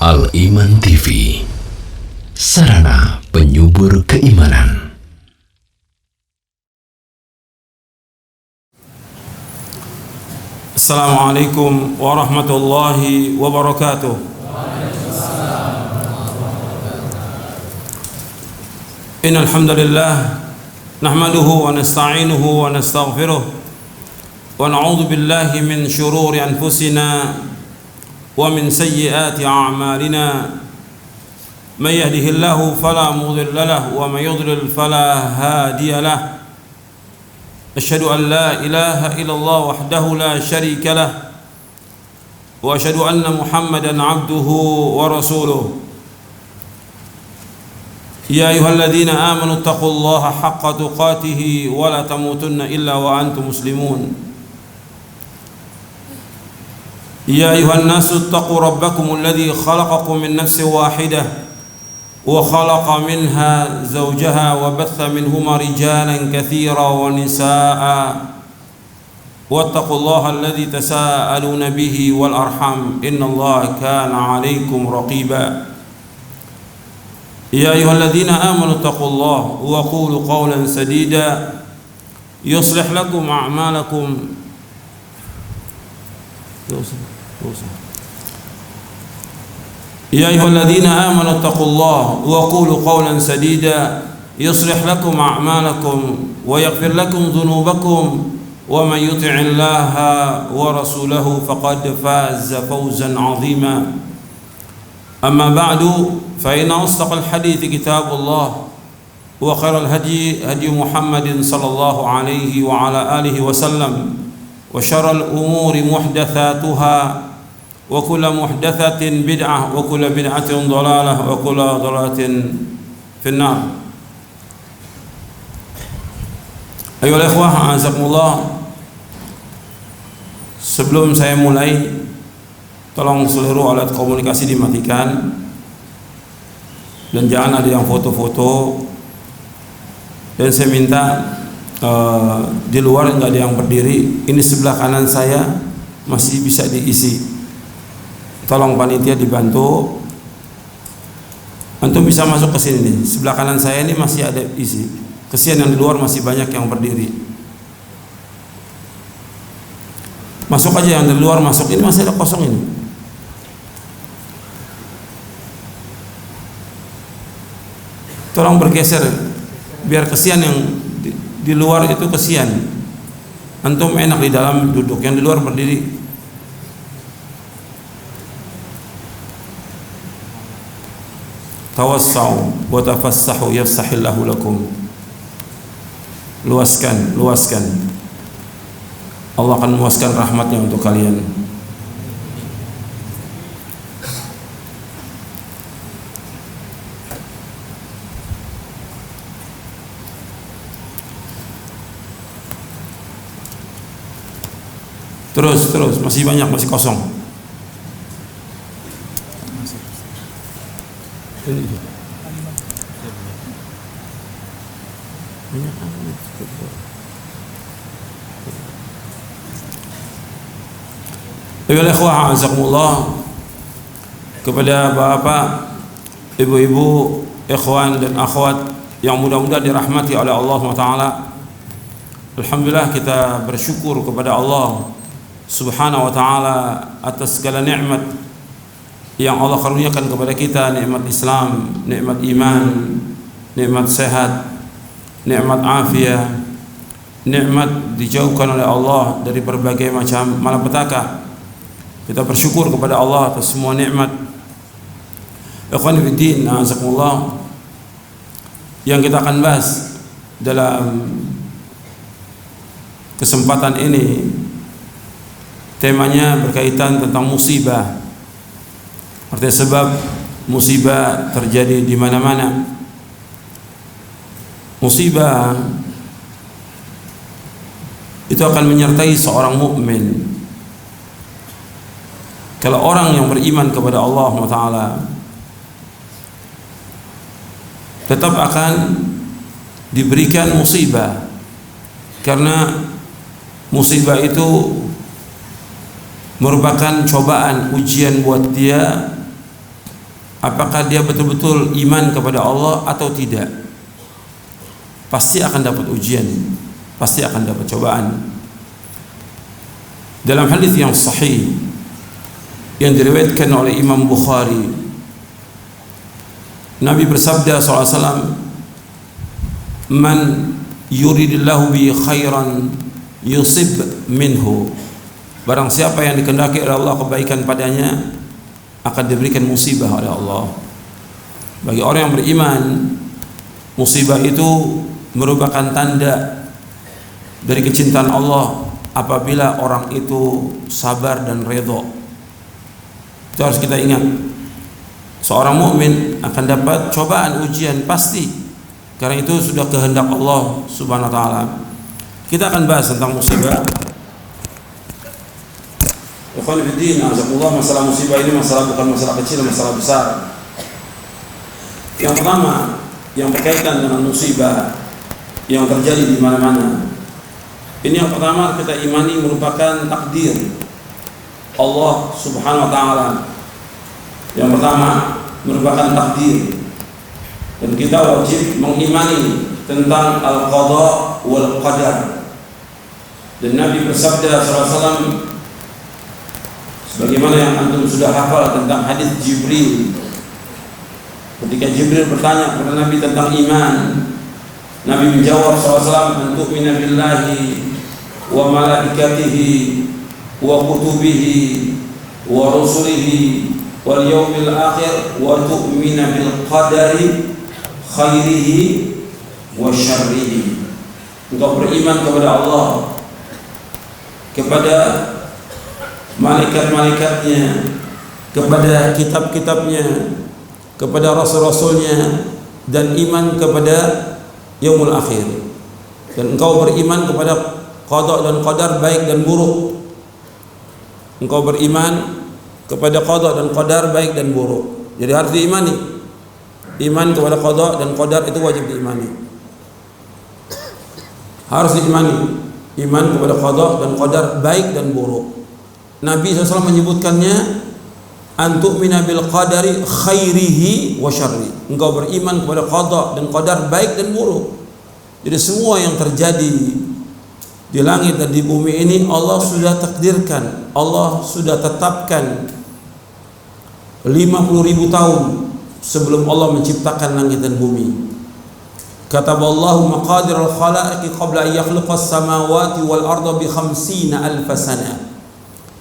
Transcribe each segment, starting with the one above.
Al-Iman TV, sarana penyubur keimanan. Assalamualaikum warahmatullahi wabarakatuh. Innal hamdalillah nahmaduhu wa nasta'inuhu wa nastaghfiruh wa na'udzu billahi min shururi anfusina wa min sayyiati a'malina. May yahdihillahu fala mudilla lahu wa may yudlil fala hadiya lahu. Asyhadu an la ilaha illallah wahdahu la syarika lah wa asyhadu anna Muhammadan abduhu wa rasuluh. Ya ayyuhalladzina amanu taqullaha haqqa tuqatih wa la tamutunna illa wa antum muslimun. Ya ayyuhan nasu taqu rabbakumul ladzi khalaqakum min nafsin wahidah wa khalaqa minha zawjaha wa batha minhuma rijalan katsiran wa nisaa'a wattaqullaha alladzi tasaaluna bihi wal arham innallaha kana 'alaykum raqiba. Ya ayyuhalladzina amanu taqullaha wa qulu qawlan sadida yuslih lakum a'malakum يا أيها الذين آمنوا اتقوا الله وقولوا قولا سديدا يصلح لكم أعمالكم ويغفر لكم ذنوبكم ومن يطع الله ورسوله فقد فاز فوزا عظيما. أما بعد فإن أصدق الحديث كتاب الله وخير الهدي هدي محمد صلى الله عليه وعلى آله وسلم وشر الأمور محدثاتها وكل محدثة بدعة وكل بدعة ضلالة وكل ضلالة في النار. أيها الإخوة أعزكم. Sebelum saya mulai, tolong seluruh alat komunikasi dimatikan dan jangan ada yang foto-foto. Dan saya minta di luar nggak ada yang berdiri. Ini sebelah kanan saya masih bisa diisi. Tolong panitia dibantu. Antum bisa masuk ke sini nih. Sebelah kanan saya ini masih ada isi. Kesian yang di luar masih banyak yang berdiri. Masuk aja yang di luar masuk. Ini masih ada kosong ini. Tolong bergeser biar kesian yang di luar itu kesian. Antum enak di dalam duduk, yang di luar berdiri. Tawassau wa tafassahu yafsahillahu lakum. Luaskan, luaskan. Allah akan meluaskan rahmatnya untuk kalian. Terus, masih banyak, masih kosong. Ayolah ikhwah azakumullah, kepada bapak, ibu-ibu, ikhwan dan akhwat yang mudah-mudahan dirahmati oleh Allah SWT. Alhamdulillah, kita bersyukur kepada Allah Subhanahu wa ta'ala atas segala nikmat yang Allah karuniakan kepada kita, nikmat Islam, nikmat iman, nikmat sehat, nikmat afiat, nikmat dijauhkan oleh Allah dari berbagai macam malapetaka. Kita bersyukur kepada Allah atas semua nikmat. Ikhwan fillah, azakumullah, yang kita akan bahas dalam kesempatan ini temanya berkaitan tentang musibah. Artinya sebab musibah terjadi di mana-mana. Musibah itu akan menyertai seorang mukmin. Kalau orang yang beriman kepada Allah Taala tetap akan diberikan musibah, karena musibah itu merupakan cobaan, ujian buat dia apakah dia betul-betul iman kepada Allah atau tidak, pasti akan dapat ujian, pasti akan dapat cobaan. Dalam hadis yang sahih yang diriwayatkan oleh Imam Bukhari, Nabi bersabda SAW, "Man yuridillahu bi khairan yusib minhu." Barang siapa yang dikehendaki oleh Allah kebaikan padanya, akan diberikan musibah oleh Allah. Bagi orang yang beriman, musibah itu merupakan tanda dari kecintaan Allah apabila orang itu sabar dan redha. Itu harus kita ingat. Seorang mukmin akan dapat cobaan, ujian, pasti. Karena itu sudah kehendak Allah Subhanahu wa taala. Kita akan bahas tentang musibah. Ikhwan fillah, azakumullah, masalah musibah ini bukan masalah kecil, masalah besar. Yang pertama, yang berkaitan dengan musibah yang terjadi di mana-mana. Ini yang pertama kita imani merupakan takdir Allah Subhanahu wa taala. Yang pertama merupakan takdir, dan kita wajib mengimani tentang al-qada wal qadar. Dan Nabi bersabda sallallahu alaihi wasallam, sebagaimana yang antum sudah hafal tentang hadis Jibril. Ketika Jibril bertanya kepada Nabi tentang iman, Nabi menjawab SAW, "Antu'mina billahi wa malaikatihi wa kutubihi wa rusulihi wal yawmil akhir wa tu'mina bil qadari khairihi wa syarrihi." Engkau beriman kepada Allah, kepada malaikat-malaikatnya, kepada kitab-kitabnya, kepada rasul-rasulnya, dan iman kepada yaumul akhir. Dan engkau beriman kepada qada dan qadar baik dan buruk. Engkau beriman kepada qada dan qadar baik dan buruk. Jadi harus diimani. Iman kepada qada dan qadar itu wajib diimani. Harus diimani. Iman kepada qada dan qadar baik dan buruk. Nabi SAW menyebutkannya, "Antu'mina bil qadari khairihi wa syarri." Engkau beriman kepada qada dan qadar baik dan buruk. Jadi semua yang terjadi di langit dan di bumi ini Allah sudah takdirkan, Allah sudah tetapkan 50.000 tahun sebelum Allah menciptakan langit dan bumi. Kataballahu maqadir al-khalaiqi qabla an yakhluqa as-samawati wal arda bi 50,000 sana.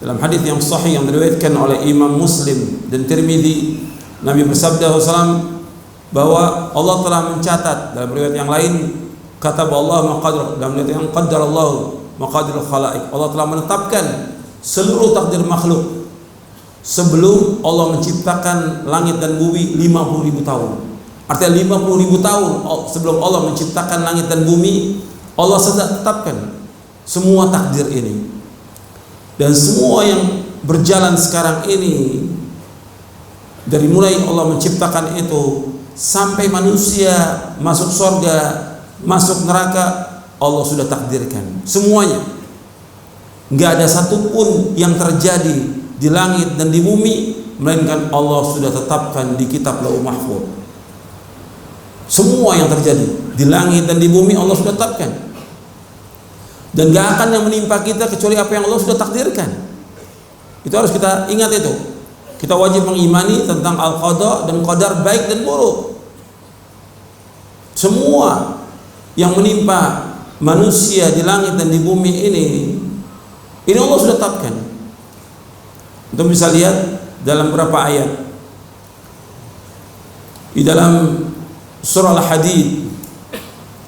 Dalam hadis yang sahih yang diriwayatkan oleh Imam Muslim dan Tirmidzi, Nabi bersabda SAW bahwa Allah telah mencatat, dalam riwayat yang lain kataballahu maqadir, dalam riwayat yang qaddarallahu maqadir al-khalaiq, Allah telah menetapkan seluruh takdir makhluk sebelum Allah menciptakan langit dan bumi 50.000 tahun. Artinya 50.000 tahun sebelum Allah menciptakan langit dan bumi, Allah sudah tetapkan semua takdir ini. Dan semua yang berjalan sekarang ini, dari mulai Allah menciptakan itu sampai manusia masuk surga, masuk neraka, Allah sudah takdirkan semuanya. Nggak ada satupun yang terjadi di langit dan di bumi melainkan Allah sudah tetapkan di kitab Lauh Mahfuz. Semua yang terjadi di langit dan di bumi Allah sudah tetapkan. Dan gak akan yang menimpa kita kecuali apa yang Allah sudah takdirkan. Itu harus kita ingat itu. Kita wajib mengimani tentang al-qada dan qadar baik dan buruk. Semua yang menimpa manusia di langit dan di bumi ini Allah sudah tetapkan. Kita bisa lihat dalam beberapa ayat. Di dalam surah Al-Hadid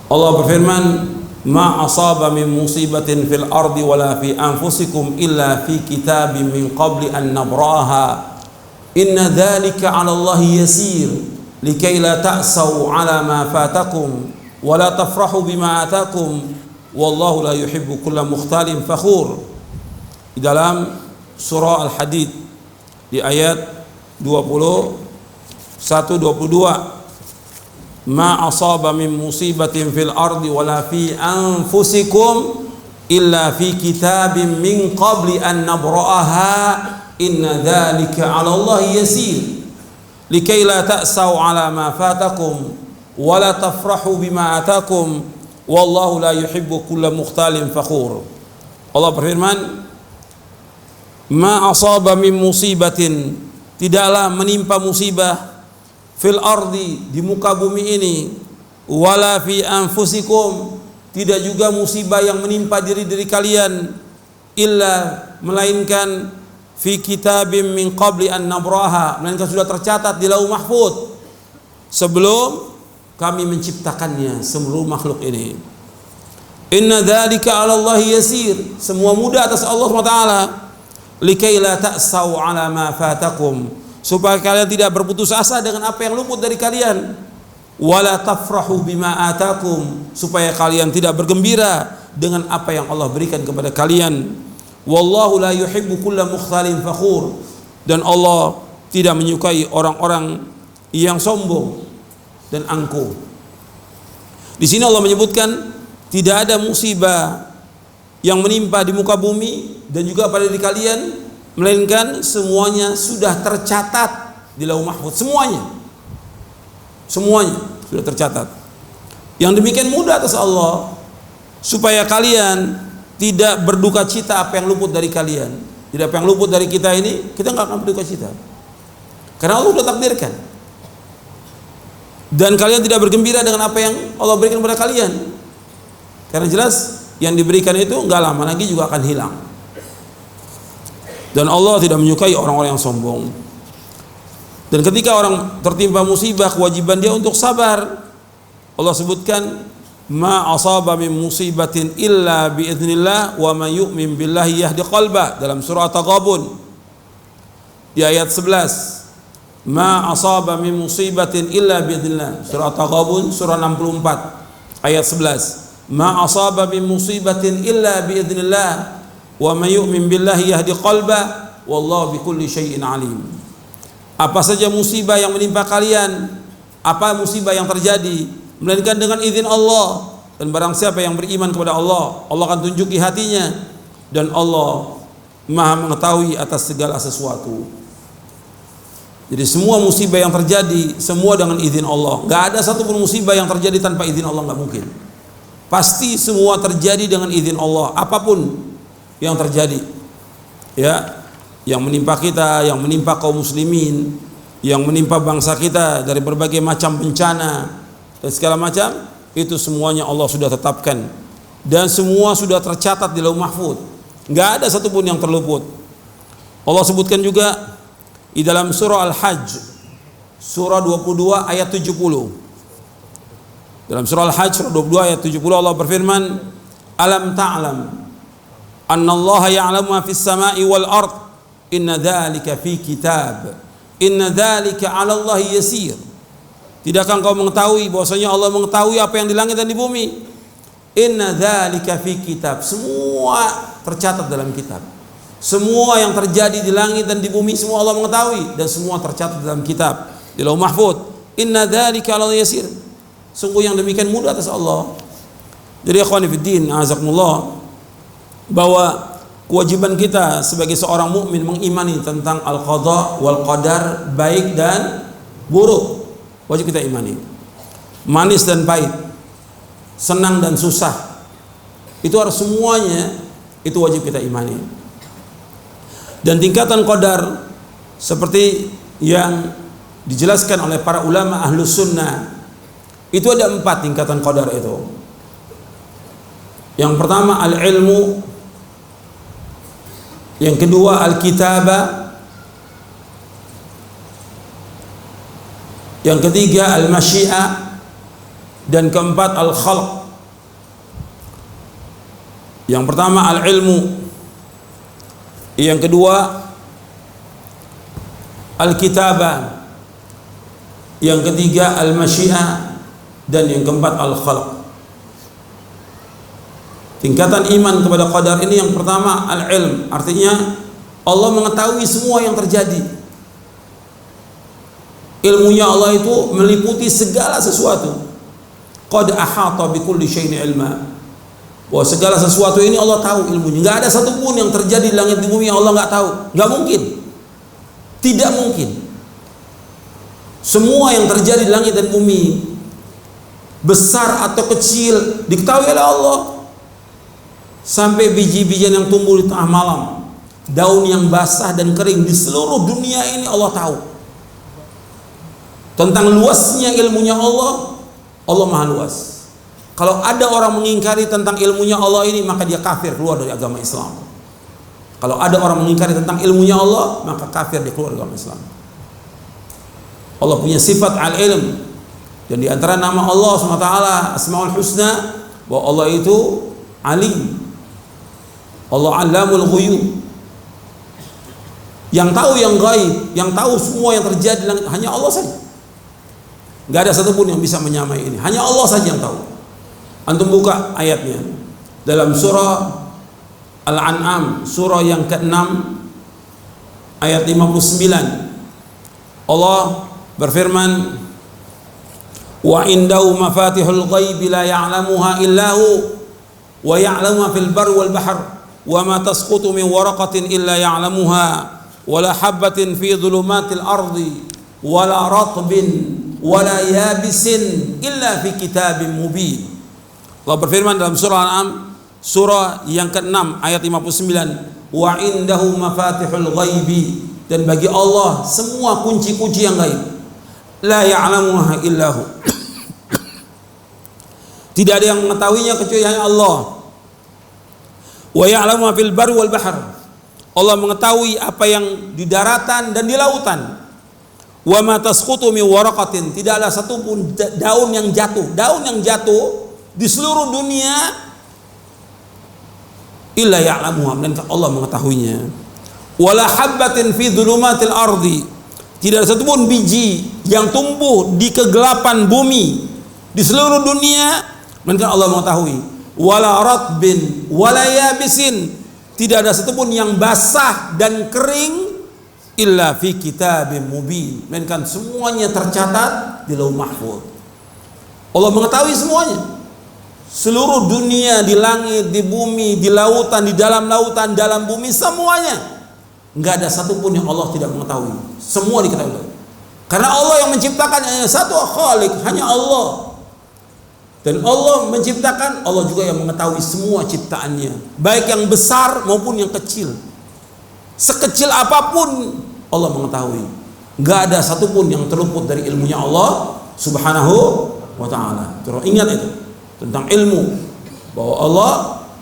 Allah berfirman, "Ma asaba min musibatin fil ardi wala fi anfusikum illa fi kitabin min qabli an nabraha inna dzalika 'ala Allahi yasir likay la ta'sau 'ala ma fatakum wa la tafrahu bima atakum wallahu la yuhibbu kulla mukhtalin fakhur." Di dalam surah Al-Hadid di ayat 21-22, "Ma asaba min musibatin fil ardi wala fi anfusikum illa fi kitabin min qabli an nabra'aha inna dzalika 'ala Allahi yasir." likai la ta'sau ala ma fatakum wa la tafrahu bima atakum wallahu la yuhibbu kulla mukhtalin fakhur. Allah berfirman, ma asaba min musibatin, tidaklah menimpa musibah fil ardi, di muka bumi ini, wala fi anfusikum, tidak juga musibah yang menimpa diri kalian, illa, melainkan fi kitabim min qabli an nabraha, melainkan sudah tercatat di lauh mahfuz sebelum kami menciptakannya seluruh makhluk ini. Inna dzalika 'ala Allah yasir, semua mudah atas Allah SWT. Likai la ta'sau 'ala ma fatakum, supaya kalian tidak berputus asa dengan apa yang luput dari kalian. Wala tafrahu bima atakum, supaya kalian tidak bergembira dengan apa yang Allah berikan kepada kalian. Wallahu la yuhibbu kulla mukhtalin fakhur, dan Allah tidak menyukai orang-orang yang sombong dan angkuh. Di sini Allah menyebutkan tidak ada musibah yang menimpa di muka bumi dan juga pada diri kalian, melainkan semuanya sudah tercatat di lauh mahfuz, semuanya sudah tercatat. Yang demikian mudah atas Allah, supaya kalian tidak berduka cita apa yang luput dari kalian. Tidak apa yang luput dari kita ini, kita nggak akan berduka cita, karena Allah sudah takdirkan. Dan kalian tidak bergembira dengan apa yang Allah berikan kepada kalian, karena jelas yang diberikan itu nggak lama lagi juga akan hilang. Dan Allah tidak menyukai orang-orang yang sombong. Dan ketika orang tertimpa musibah, kewajiban dia untuk sabar. Allah sebutkan, ma asaba min musibatin illa biidznillah wa man yu'min billahi yahdi qalbah, dalam surah At-Taghabun di ayat 11. Ma asaba min musibatin illa biidznillah, surah At-Taghabun surah 64 ayat 11. Ma asaba min musibatin illa biidznillah wa man yu'min billahi yahdi qalbah wallahu bikulli syai'in alim. Apa saja musibah yang menimpa kalian, apa musibah yang terjadi, melainkan dengan izin Allah. Dan barang siapa yang beriman kepada Allah, Allah akan tunjuki hatinya, dan Allah Maha mengetahui atas segala sesuatu. Jadi semua musibah yang terjadi, semua dengan izin Allah. Gak ada satupun musibah yang terjadi tanpa izin Allah, gak mungkin. Pasti semua terjadi dengan izin Allah, apapun yang terjadi, ya, yang menimpa kita, yang menimpa kaum muslimin, yang menimpa bangsa kita dari berbagai macam bencana dan segala macam, itu semuanya Allah sudah tetapkan dan semua sudah tercatat di lauh mahfuz. Nggak ada satupun yang terluput. Allah sebutkan juga di dalam surah Al-Hajj, surah 22 ayat 70. Dalam surah Al-Hajj surah 22 ayat 70 Allah berfirman, alam ta'lam anna Allah ya'lamu ma fis sama'i wal ard, inna dzalika fi kitab, inna dzalika 'ala Allah yasir. Tidakkah engkau mengetahui bahwasanya Allah mengetahui apa yang di langit dan di bumi? Inna dzalika fi kitab, semua tercatat dalam kitab. Semua yang terjadi di langit dan di bumi semua Allah mengetahui, dan semua tercatat dalam kitab di lauh mahfuz. Inna dzalika 'ala Allah yasir. Sungguh yang demikian mudah atas Allah. Jadi ikhwani fiddin, azakumullah, bahwa kewajiban kita sebagai seorang mukmin mengimani tentang al-qada wal qadar, baik dan buruk. Wajib kita imani. Manis dan pahit, senang dan susah, itu harus semuanya itu wajib kita imani. Dan tingkatan qadar seperti yang dijelaskan oleh para ulama ahlus sunnah, itu ada 4 tingkatan qadar itu. Yang pertama al-ilmu, yang kedua al-kitabah, yang ketiga al-masyiah, dan keempat al-khalq. Yang pertama al-ilmu, yang kedua al-kitabah, yang ketiga al-masyiah, dan yang keempat al-khalq. Tingkatan iman kepada qadar ini yang pertama al-ilm, artinya Allah mengetahui semua yang terjadi. Ilmunya Allah itu meliputi segala sesuatu. Qad ahata bikulli syai'in ilma. Bahwa segala sesuatu ini Allah tahu ilmunya. Enggak ada satupun yang terjadi di langit di bumi yang Allah enggak tahu. Enggak mungkin. Tidak mungkin. Semua yang terjadi di langit dan bumi, besar atau kecil, diketahui oleh Allah. Sampai biji-bijian yang tumbuh di tengah malam, daun yang basah dan kering di seluruh dunia ini Allah tahu. Tentang luasnya ilmunya Allah, Allah maha luas. Kalau ada orang mengingkari tentang ilmunya Allah ini, maka dia kafir, keluar dari agama Islam. Kalau ada orang mengingkari tentang ilmunya Allah, maka kafir, dia keluar dari agama Islam. Allah punya sifat al-ilm, dan di antara nama Allah SWT Asmaul Husna, bahwa Allah itu alim, Allah alamul ghuyub, yang tahu yang gaib, yang tahu semua yang terjadi hanya Allah saja. Gak ada satupun yang bisa menyamai ini, hanya Allah saja yang tahu. Antum buka ayatnya dalam surah Al-An'am, surah yang ke-6 ayat 59. Allah berfirman, wa indahu mafatihul ghaibi la ya'lamuha illahu wa ya'lamu fil barri wal bahr wa ma tasqutu min waraqatin illa ya'lamuha wa la habatin fi dhulumatil ardi wa la ratbin wa la yabisin illa fi kitabim mubin. Allah berfirman dalam surah Al-An'am surah yang ke-6 ayat 59, wa indahu mafatihul ghaibi, dan bagi Allah semua kunci-kunci yang gaib, la ya'lamuha illahu, tidak ada yang mengetahuinya kecuali hanya Allah. Wa ya'lamu fil barri wal bahr, Allah mengetahui apa yang di daratan dan di lautan. Wa ma tasqutu min waraqatin, tidak ada satupun daun yang jatuh di seluruh dunia illa ya'lamuha, melainkan Allah mengetahuinya. Wala habbatin fi dhulumatil ardi, tidak ada satupun biji yang tumbuh di kegelapan bumi di seluruh dunia, melainkan Allah mengetahui. Wala ratbin wala yabisin, tidak ada satupun yang basah dan kering illa fi kitabim mubin, melainkan semuanya tercatat di Lauh Mahfuz. Allah mengetahui semuanya. Seluruh dunia, di langit, di bumi, di lautan, di dalam lautan, dalam bumi, semuanya. Enggak ada satupun yang Allah tidak mengetahui. Semua diketahui. Karena Allah yang menciptakan, hanya satu khalik, hanya Allah. Dan Allah menciptakan, Allah juga yang mengetahui semua ciptaannya, baik yang besar maupun yang kecil. Sekecil apapun Allah mengetahui. Enggak ada satupun yang terluput dari ilmunya Allah Subhanahu wa ta'ala. Terus ingat itu tentang ilmu, bahwa Allah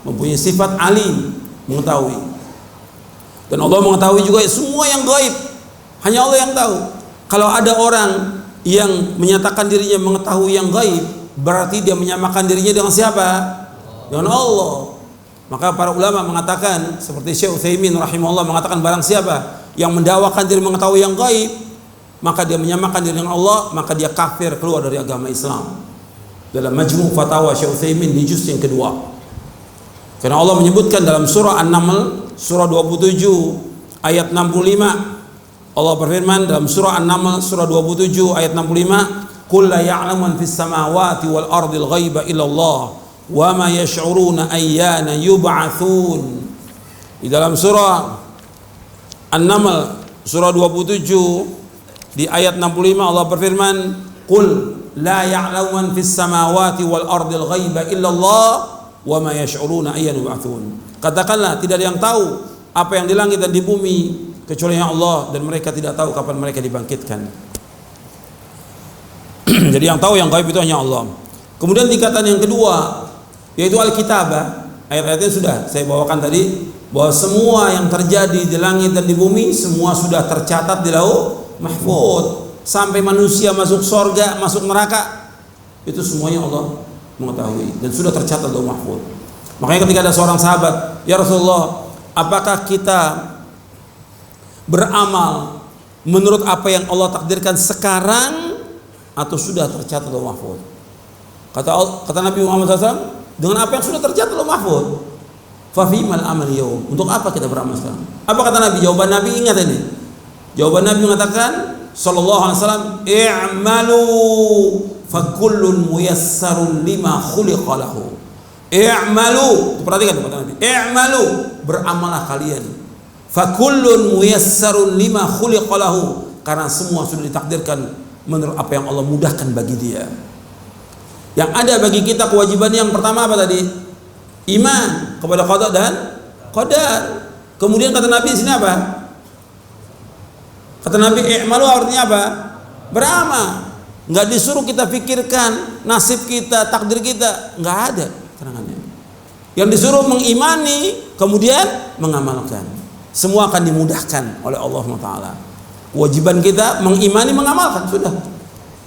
mempunyai sifat alim, mengetahui. Dan Allah mengetahui juga semua yang gaib, hanya Allah yang tahu. Kalau ada orang yang menyatakan dirinya mengetahui yang gaib, berarti dia menyamakan dirinya dengan siapa? Dengan Allah. Maka para ulama mengatakan, seperti Syekh Utsaimin rahimahullah mengatakan, barang siapa yang mendakwakan diri mengetahui yang gaib, maka dia menyamakan diri dengan Allah, maka dia kafir, keluar dari agama Islam. Dalam Majmu' Fatawa Syekh Utsaimin di juz yang kedua. Karena Allah menyebutkan dalam surah An-Naml surah 27 ayat 65, Allah berfirman dalam surah An-Naml surah 27 ayat 65, qul la ya'lamu man fis samawati wal ardil ghaiba illa Allah wa ma yash'uruna ayyana yub'atsun. Di dalam surah An-Naml surah 27 di ayat 65 Allah berfirman, qul la ya'lamu man fis samawati wal ardil ghaiba illa Allah wa ma yash'uruna ayyana yub'atsun. Katakanlah, tidak ada yang tahu apa yang di langit dan di bumi kecuali Allah, dan mereka tidak tahu kapan mereka dibangkitkan. Jadi yang tahu yang gaib itu hanya Allah. Kemudian tingkatan yang kedua yaitu Al-Kitabah. Ayat-ayatnya sudah saya bawakan tadi, bahwa semua yang terjadi di langit dan di bumi semua sudah tercatat di Lauh Mahfuz. Sampai manusia masuk surga, masuk neraka, itu semuanya Allah mengetahui dan sudah tercatat Lauh Mahfuz. Makanya ketika ada seorang sahabat, ya Rasulullah, apakah kita beramal menurut apa yang Allah takdirkan sekarang atau sudah tercatat Lauh Mahfuz? Kata Nabi Muhammad SAW, dengan apa yang sudah tercatat Lauh Mahfuz. Fa fimal amal yaum, untuk apa kita beramal sekarang? Apa kata Nabi? Jawaban Nabi, ingat ini. Jawaban Nabi mengatakan sallallahu alaihi wasallam, i'malu fa kullun muyassarun lima khuliqa lahu. I'malu, perhatikan kata Nabi. I'malu, beramalah kalian. Fa kullun muyassarun lima khuliqa lahu, karena semua sudah ditakdirkan menurut apa yang Allah mudahkan bagi dia. Yang ada bagi kita kewajiban yang pertama apa tadi? Iman kepada qada dan qadar. Kemudian kata Nabi di sini apa? Kata Nabi, i'malu artinya apa? Beramal. Enggak disuruh kita pikirkan nasib kita, takdir kita, enggak ada terangannya. Yang disuruh mengimani, kemudian mengamalkan. Semua akan dimudahkan oleh Allah SWT. Kewajiban kita mengimani, mengamalkan, sudah.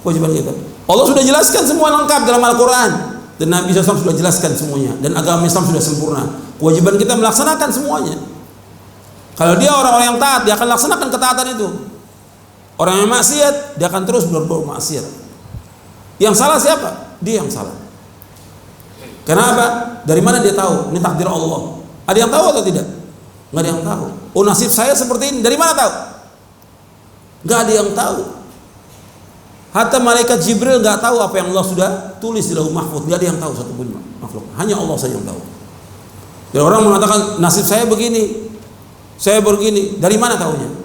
Kewajiban kita. Allah sudah jelaskan semua lengkap dalam Al-Quran, dan Nabi SAW sudah jelaskan semuanya, dan agama Islam sudah sempurna. Kewajiban kita melaksanakan semuanya. Kalau dia orang-orang yang taat, dia akan laksanakan ketaatan itu. Orang yang maksiat, dia akan terus berbuat maksiat. Yang salah siapa? Dia yang salah. Kenapa? Dari mana dia tahu? Ini takdir Allah. Ada yang tahu atau tidak? Nggak ada yang tahu. Oh, nasib saya seperti ini. Dari mana tahu? Nggak ada yang tahu. Hatta malaikat Jibril nggak tahu apa yang Allah sudah tulis di Lauhul Mahfuz. Nggak ada yang tahu satupun makhluk. Hanya Allah saja yang tahu. Dan orang mengatakan nasib saya begini, saya begini. Dari mana tahunya?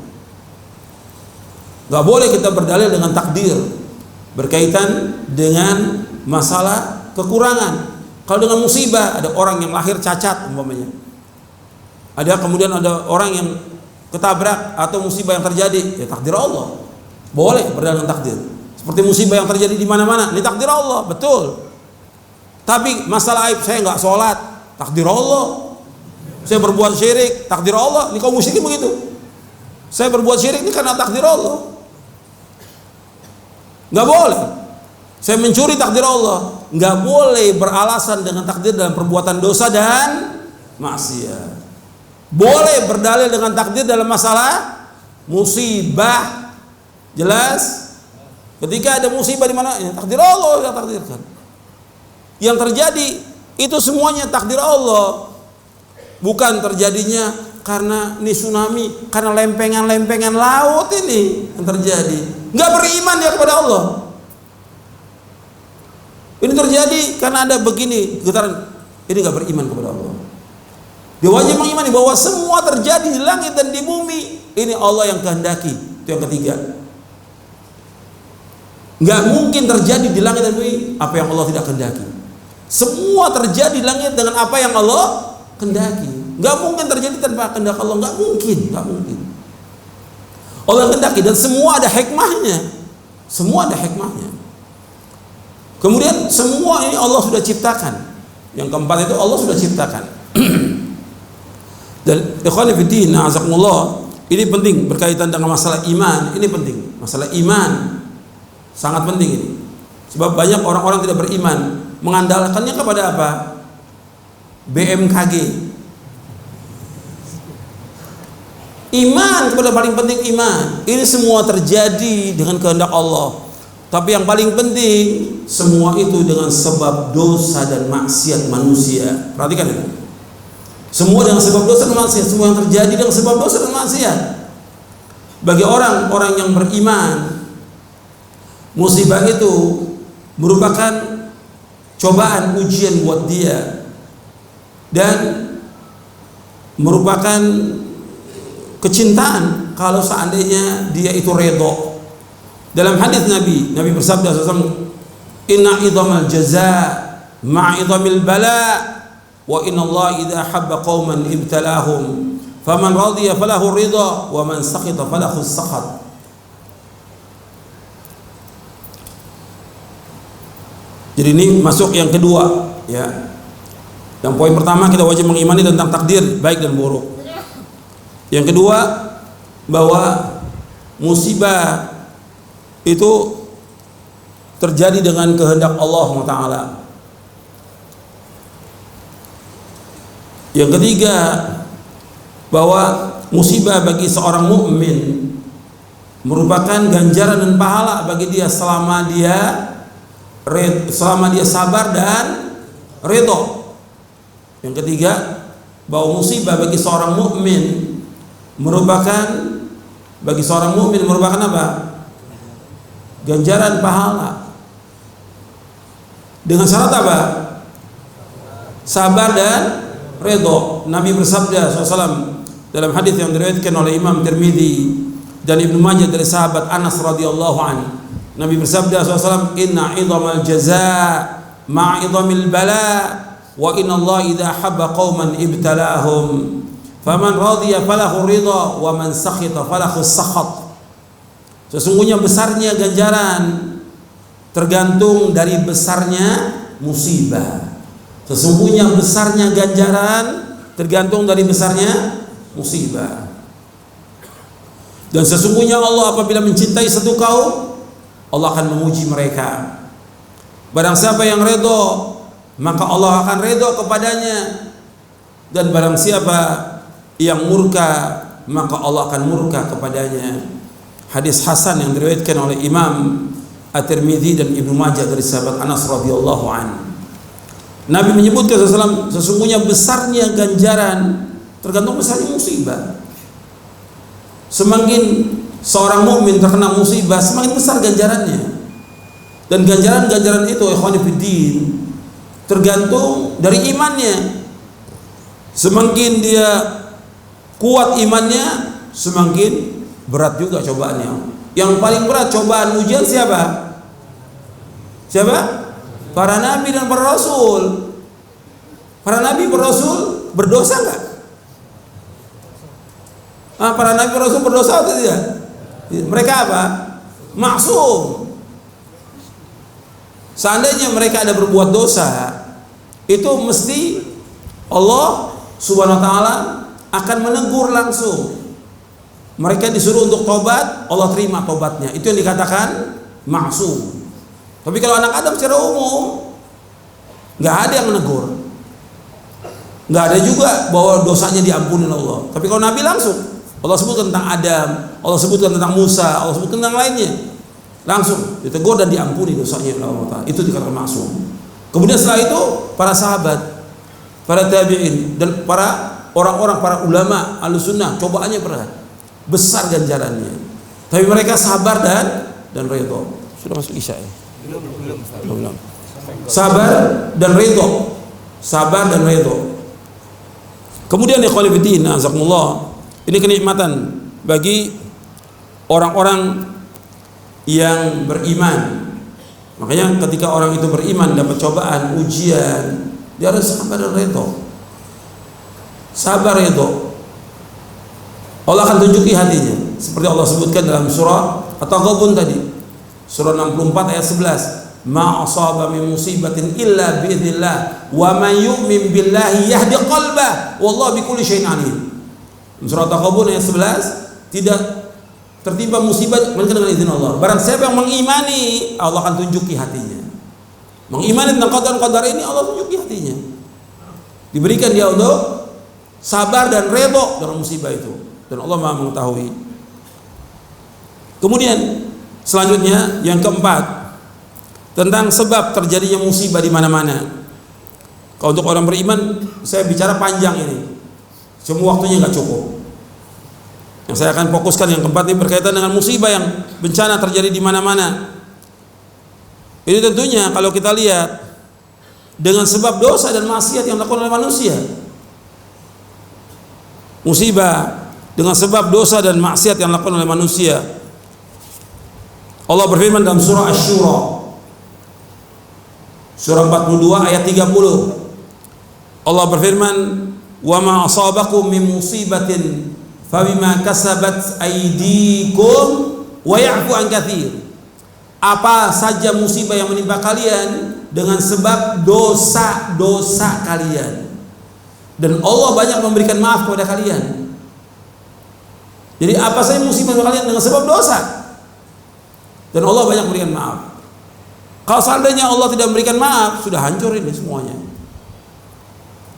Gak boleh kita berdalil dengan takdir berkaitan dengan masalah kekurangan. Kalau dengan musibah, ada orang yang lahir cacat umpamanya, kemudian ada orang yang ketabrak atau musibah yang terjadi, ya takdir Allah. Boleh berdalil dengan takdir. Seperti musibah yang terjadi di mana-mana, ini takdir Allah, betul. Tapi masalah aib, saya nggak sholat, takdir Allah. Saya berbuat syirik, takdir Allah. Ini kaum musyrikin begitu. Saya berbuat syirik ini karena takdir Allah. Nggak boleh. Saya mencuri, takdir Allah. Nggak boleh beralasan dengan takdir dalam perbuatan dosa dan maksiat. Boleh berdalil dengan takdir dalam masalah musibah. Jelas? Ketika ada musibah di mana, ya, takdir Allah yang takdirkan. Yang terjadi itu semuanya takdir Allah. Bukan terjadinya karena ini tsunami, karena lempengan-lempengan laut ini yang terjadi. Nggak beriman dia kepada Allah. Ini terjadi karena ada begini getaran. Ini nggak beriman kepada Allah. Dia wajib mengimani bahwa semua terjadi di langit dan di bumi ini Allah yang kehendaki. Itu yang ketiga. Nggak mungkin terjadi di langit dan bumi apa yang Allah tidak kehendaki. Semua terjadi di langit dengan apa yang Allah kehendaki. Nggak mungkin terjadi tanpa kehendak Allah. Nggak mungkin. Allah kehendaki, dan semua ada hikmahnya. Semua ada hikmahnya. Kemudian semua ini Allah sudah ciptakan. Yang keempat itu Allah sudah ciptakan. Dan ikhwan fillah, na'azakumullah, ini penting berkaitan dengan masalah iman. Ini penting. Masalah iman sangat penting ini. Sebab banyak orang-orang tidak beriman, mengandalkannya kepada apa? BMKG. Iman kepada paling penting iman. Ini semua terjadi dengan kehendak Allah. Tapi yang paling penting semua itu dengan sebab dosa dan maksiat manusia. Perhatikan itu. Semua dengan sebab dosa dan maksiat. Semua yang terjadi dengan sebab dosa dan maksiat. Bagi orang-orang yang beriman, musibah itu merupakan cobaan, ujian buat dia, dan merupakan kecintaan kalau seandainya dia itu redho. Dalam hadis Nabi bersabda SAW, inna idhamal jazaa ma'a idhamil bala wa inna Allah idha habba qawman ibtalahum faman radiya falahu ridha wa man sakhita falahu sakhat. Jadi ini masuk yang kedua, ya. Yang poin pertama, kita wajib mengimani tentang takdir baik dan buruk. Yang kedua, bahwa musibah itu terjadi dengan kehendak Allah Ta'ala. Yang ketiga, bahwa musibah bagi seorang mukmin merupakan ganjaran dan pahala bagi dia selama dia sabar dan ridho. Yang ketiga, bahwa musibah bagi seorang mukmin merupakan apa? Ganjaran pahala. Dengan syarat apa? Sabar dan ridho. Nabi bersabda SAW dalam hadis yang diriwayatkan oleh Imam Tirmidzi dan Ibnu Majah dari sahabat Anas radhiyallahu anhu, Nabi bersabda SAW, inna idhamal jazaa ma'a idhamil bala wa inna Allah idha habba qauman ibtalahum faman radiya falahu ridha wa man sakhita falahu sakhat. Sesungguhnya besarnya ganjaran tergantung dari besarnya musibah. Sesungguhnya besarnya ganjaran tergantung dari besarnya musibah. Dan sesungguhnya Allah apabila mencintai satu kaum, Allah akan menguji mereka. Barang siapa yang redha, maka Allah akan redha kepadanya. Dan barang siapa yang murka, maka Allah akan murka kepadanya. Hadis hasan yang diriwayatkan oleh Imam At-Tirmidzi dan Ibnu Majah dari sahabat Anas radhiyallahu anhu. Nabi menyebutkan sesungguhnya besarnya ganjaran tergantung besarnya musibah. Semakin seorang mukmin terkena musibah, semakin besar ganjarannya. Dan ganjaran-ganjaran itu ikhwani fiddin tergantung dari imannya. Semakin dia kuat imannya, semakin berat juga cobaannya. Yang paling berat cobaan ujian siapa? Siapa? Para nabi dan para rasul. Para nabi para rasul berdosa enggak? Para nabi para rasul berdosa atau tidak? Mereka apa? Maksum. Seandainya mereka ada berbuat dosa, itu mesti Allah Subhanahu wa taala akan menegur langsung. Mereka disuruh untuk tobat, Allah terima tobatnya. Itu yang dikatakan maksum. Tapi kalau anak Adam secara umum nggak ada yang menegur, nggak ada juga bahwa dosanya diampuni Allah. Tapi kalau Nabi langsung, Allah sebut tentang Adam, Allah sebutkan tentang Musa, Allah sebut tentang lainnya, langsung ditegur dan diampuni dosanya oleh Allah. Itu dikatakan maksum. Kemudian setelah itu para sahabat, para tabi'in dan para orang-orang, para ulama Ahlussunnah, cobaannya berat, besar ganjarannya. Tapi mereka sabar dan redha. Sudah masuk Isya ya? Belum. Sabar dan redha. Sabar dan redha. Kemudian ikhwani fillah, nazakumullah, ini kenikmatan bagi orang-orang yang beriman. Makanya ketika orang itu beriman dapat cobaan, ujian, dia harus sabar dan redha. Sabar redha. Allah akan tunjuki hatinya. Seperti Allah sebutkan dalam surah At-Taghabun tadi, surah 64 ayat 11, ma asaba min musibatin illa biidznillah wa man yu'min billahi yahdi qalbah wallahu bikulli syai'in alim. Surah At-Taghabun ayat 11, tidak tertimpa musibah melainkan dengan izin Allah. Barang siapa yang mengimani, Allah akan tunjuki hatinya. Mengimani tentang qadar ini, Allah tunjuki hatinya. Diberikan dia untuk sabar dan redha dengan musibah itu. Dan Allah Maha mengetahui. Kemudian selanjutnya yang keempat, tentang sebab terjadinya musibah di mana-mana. Kalau untuk orang beriman, saya bicara panjang ini, semua waktunya nggak cukup. Yang saya akan fokuskan yang keempat ini berkaitan dengan musibah yang bencana terjadi di mana-mana. Ini tentunya kalau kita lihat dengan sebab dosa dan maksiat yang dilakukan oleh manusia. Musibah dengan sebab dosa dan maksiat yang dilakukan oleh manusia. Allah berfirman dalam surah Asy-Syura, surah 42 ayat 30. Allah berfirman, "Wa ma asabakum min musibatin fabima kasabat aydikum wa ya'fu an katsir." Apa saja musibah yang menimpa kalian dengan sebab dosa-dosa kalian, dan Allah banyak memberikan maaf kepada kalian. Jadi apa saja musibah kalian dengan sebab dosa, dan Allah banyak memberikan maaf. Kalau seandainya Allah tidak memberikan maaf, sudah hancur ini semuanya.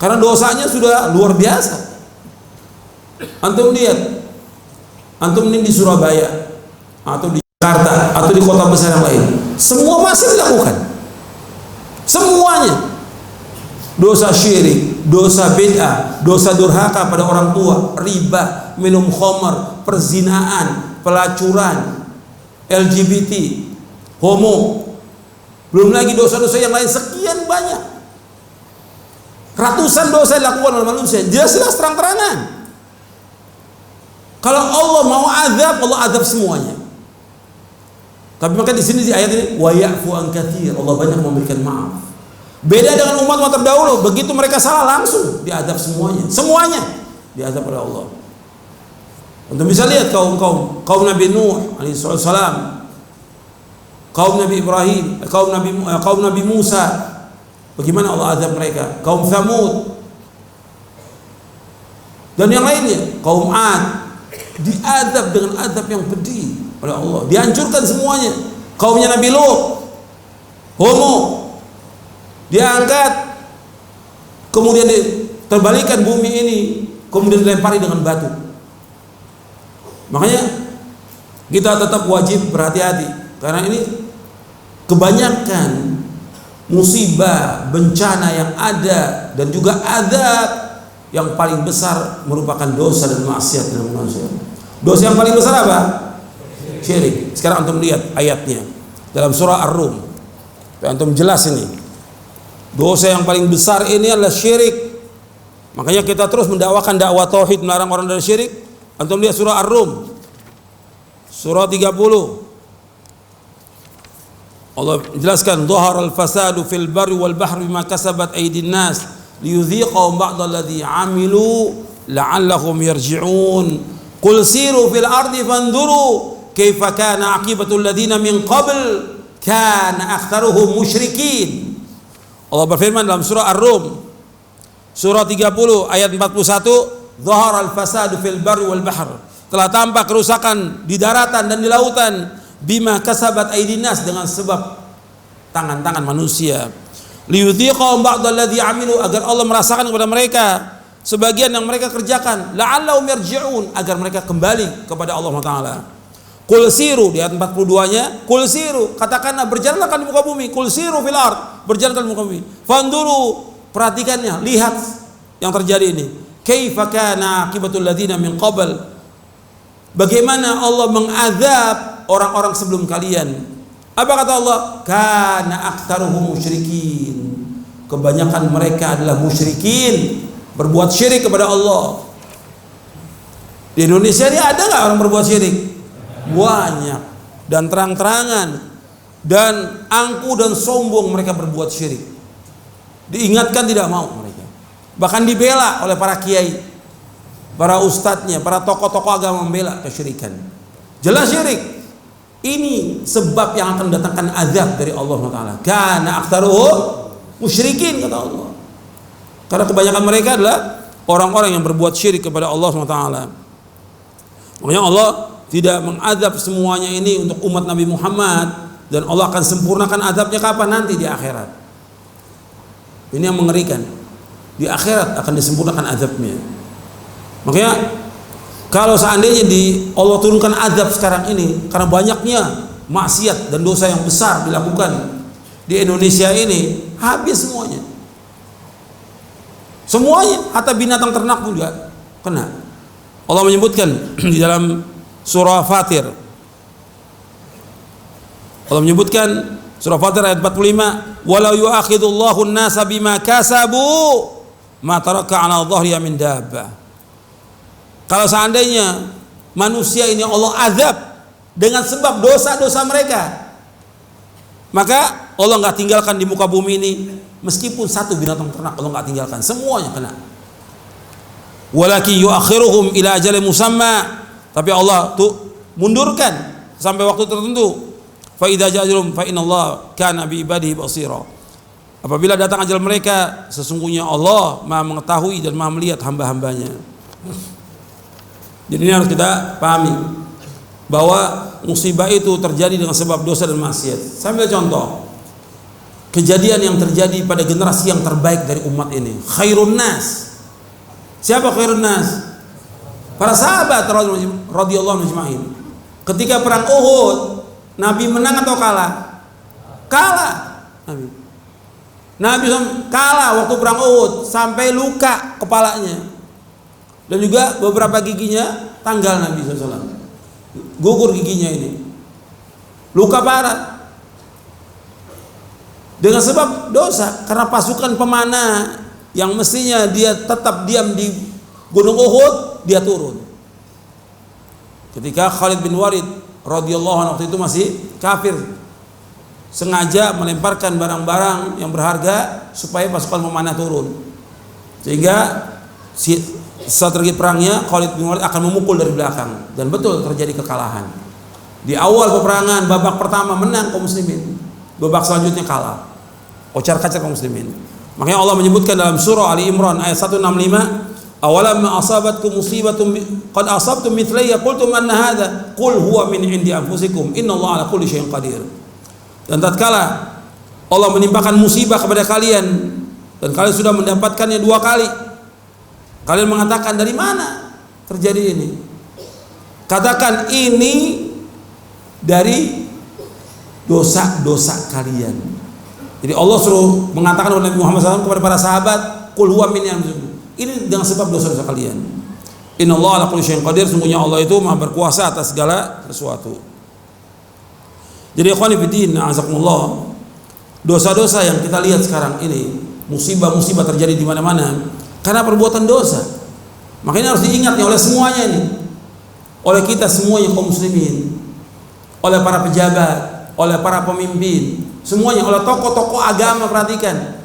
Karena dosanya sudah luar biasa. Antum lihat, antum ini di Surabaya atau di Jakarta atau di kota besar yang lain, semua masih dilakukan. Semuanya. Dosa syirik, dosa bid'ah, dosa durhaka pada orang tua, riba, minum khamar, perzinaan, pelacuran, LGBT, homo. Belum lagi dosa-dosa yang lain sekian banyak. Ratusan dosa dilakukan oleh manusia, jelas-jelas terang-terangan. Kalau Allah mau azab, Allah azab semuanya. Tapi maka di sini di ayat ini wa ya'fu an katsir, Allah banyak memberikan maaf. Beda dengan umat terdahulu, begitu mereka salah langsung diadab semuanya diadab oleh Allah. Untuk bisa lihat kaum Nabi Nuh alaihi salam, kaum Nabi Ibrahim, kaum Nabi Musa, bagaimana Allah azab mereka, kaum Tsamud dan yang lainnya, kaum Ad diadab dengan adab yang pedih oleh Allah, dihancurkan semuanya. Kaumnya Nabi Lut, homo, diangkat, kemudian terbalikan bumi ini, kemudian dilempari dengan batu. Makanya kita tetap wajib berhati-hati, karena ini kebanyakan musibah, bencana yang ada dan juga azab yang paling besar merupakan dosa dan maksiat dalam manusia. Dosa yang paling besar apa? Syirik. Sekarang antum lihat ayatnya dalam surah Ar-Rum. Antum jelas ini. Dosa yang paling besar ini adalah syirik. Makanya kita terus mendakwakan dakwah tauhid, melarang orang dari syirik. Antum lihat surah Ar-Rum. Surah 30. Allah jelaskan, "Dhaharal fasadu fil barri wal bahri bima kasabat aydin nas liyudhiqahum ba'dalladzi 'amilu la'allahum yarji'un." Qul siru fil ardi fanzuru kaifa kana aqibatul ladzina min qabl kana aktsaruhum musyrikin. Allah berfirman dalam surah Ar-Rum surah 30 ayat 41, "Dhaharal fasadu fil barri wal bahr." Telah tampak kerusakan di daratan dan di lautan, bima kasabat aydin nas, dengan sebab tangan-tangan manusia. Liyudhiqahum ba'dalladzi 'amilu, agar Allah merasakan kepada mereka sebagian yang mereka kerjakan, la'allahum yarji'un, agar mereka kembali kepada Allah Taala. Qul siru, di ayat 42-nya, qul siru, katakanlah berjalanlah di muka bumi, qul siru fil ard, berjalanlah di muka bumi. Fanduru, perhatikannya, lihat yang terjadi ini. Kaifa kana aqibatul ladzina min qabl, bagaimana Allah mengazab orang-orang sebelum kalian. Apa kata Allah? Kana aktsaruhum musyrikin, kebanyakan mereka adalah musyrikin, berbuat syirik kepada Allah. Di Indonesia ini ada nggak orang berbuat syirik? Banyak, dan terang-terangan, dan angku dan sombong mereka berbuat syirik. Diingatkan tidak mau mereka, bahkan dibela oleh para kiai, para ustadznya, para tokoh-tokoh agama membela kesyirikan. Jelas syirik. Ini sebab yang akan mendatangkan azab dari Allah Taala. Kana aktsaruhum musyrikin, kata Allah. Karena kebanyakan mereka adalah orang-orang yang berbuat syirik kepada Allah SWT. Makanya Allah tidak mengazab semuanya ini untuk umat Nabi Muhammad, dan Allah akan sempurnakan azabnya kapan? Nanti di akhirat. Ini yang mengerikan. Di akhirat akan disempurnakan azabnya. Makanya kalau seandainya Allah turunkan azab sekarang ini karena banyaknya maksiat dan dosa yang besar dilakukan di Indonesia ini, habis semuanya. Semuanya, hatta binatang ternak pun juga kena. Allah menyebutkan di dalam surah Fatir. Allah menyebutkan surah Fatir ayat 45, "Walau yu'akhidullahu an-nasa bima kasabu ma taraka 'ala dhahriha min dabbah." Kalau seandainya manusia ini Allah azab dengan sebab dosa-dosa mereka, maka Allah nggak tinggalkan di muka bumi ini meskipun satu binatang ternak, Allah nggak tinggalkan, semuanya kena. Walakin yuakhiruhum ila ajalin musamma, tapi Allah tuh mundurkan sampai waktu tertentu. Fa idza ja'alhum fa innallaha kana bi ibadihi basira. Apabila datang ajal mereka, sesungguhnya Allah Maha mengetahui dan Maha melihat hamba-hambanya. Jadi ini harus kita pahami bahwa musibah itu terjadi dengan sebab dosa dan maksiat. Saya ambil contoh kejadian yang terjadi pada generasi yang terbaik dari umat ini, khairun nas. Siapa khairun nas? Para sahabat radhiyallahu anhum. Ketika perang Uhud, Nabi menang atau kalah? Kalah. Nabi kalah waktu perang Uhud, sampai luka kepalanya. Dan juga beberapa giginya tanggal Nabi SAW. Gugur giginya ini. Luka parah. Dengan sebab dosa, karena pasukan pemanah yang mestinya dia tetap diam di Gunung Uhud, dia turun. Ketika Khalid bin Walid radhiyallahu anhu waktu itu masih kafir, sengaja melemparkan barang-barang yang berharga supaya pasukan memanah turun, sehingga strategi perangnya Khalid bin Walid akan memukul dari belakang, dan betul terjadi kekalahan. Di awal peperangan babak pertama menang kaum muslimin, babak selanjutnya kalah, kocar-kacir kaum muslimin. Makanya Allah menyebutkan dalam surah Ali Imran ayat 165, awalam asabatkum musibatun qad asabtum mithlaiha qultum anna hadza qul huwa min indi anfusikum innallaha ala kulli syai'in qadir. Dan tatkala Allah menimpakan musibah kepada kalian dan kalian sudah mendapatkannya 2 kali, kalian mengatakan dari mana terjadi ini? Katakan ini dari dosa-dosa kalian. Jadi Allah suruh mengatakan oleh Nabi Muhammad SAW kepada para sahabat, qul huwa min anfusikum, ini dengan sebab dosa-dosa kalian. Innallaha ala kulli syai'in qadir, sungguhnya Allah itu Maha berkuasa atas segala sesuatu. Jadi ikhwan fillah, azakumullah, dosa-dosa yang kita lihat sekarang ini, musibah-musibah terjadi di mana-mana karena perbuatan dosa. Makanya harus diingat nih oleh semuanya ini, oleh kita semuanya kaum muslimin, oleh para pejabat, oleh para pemimpin, semuanya, oleh tokoh-tokoh agama. Perhatikan,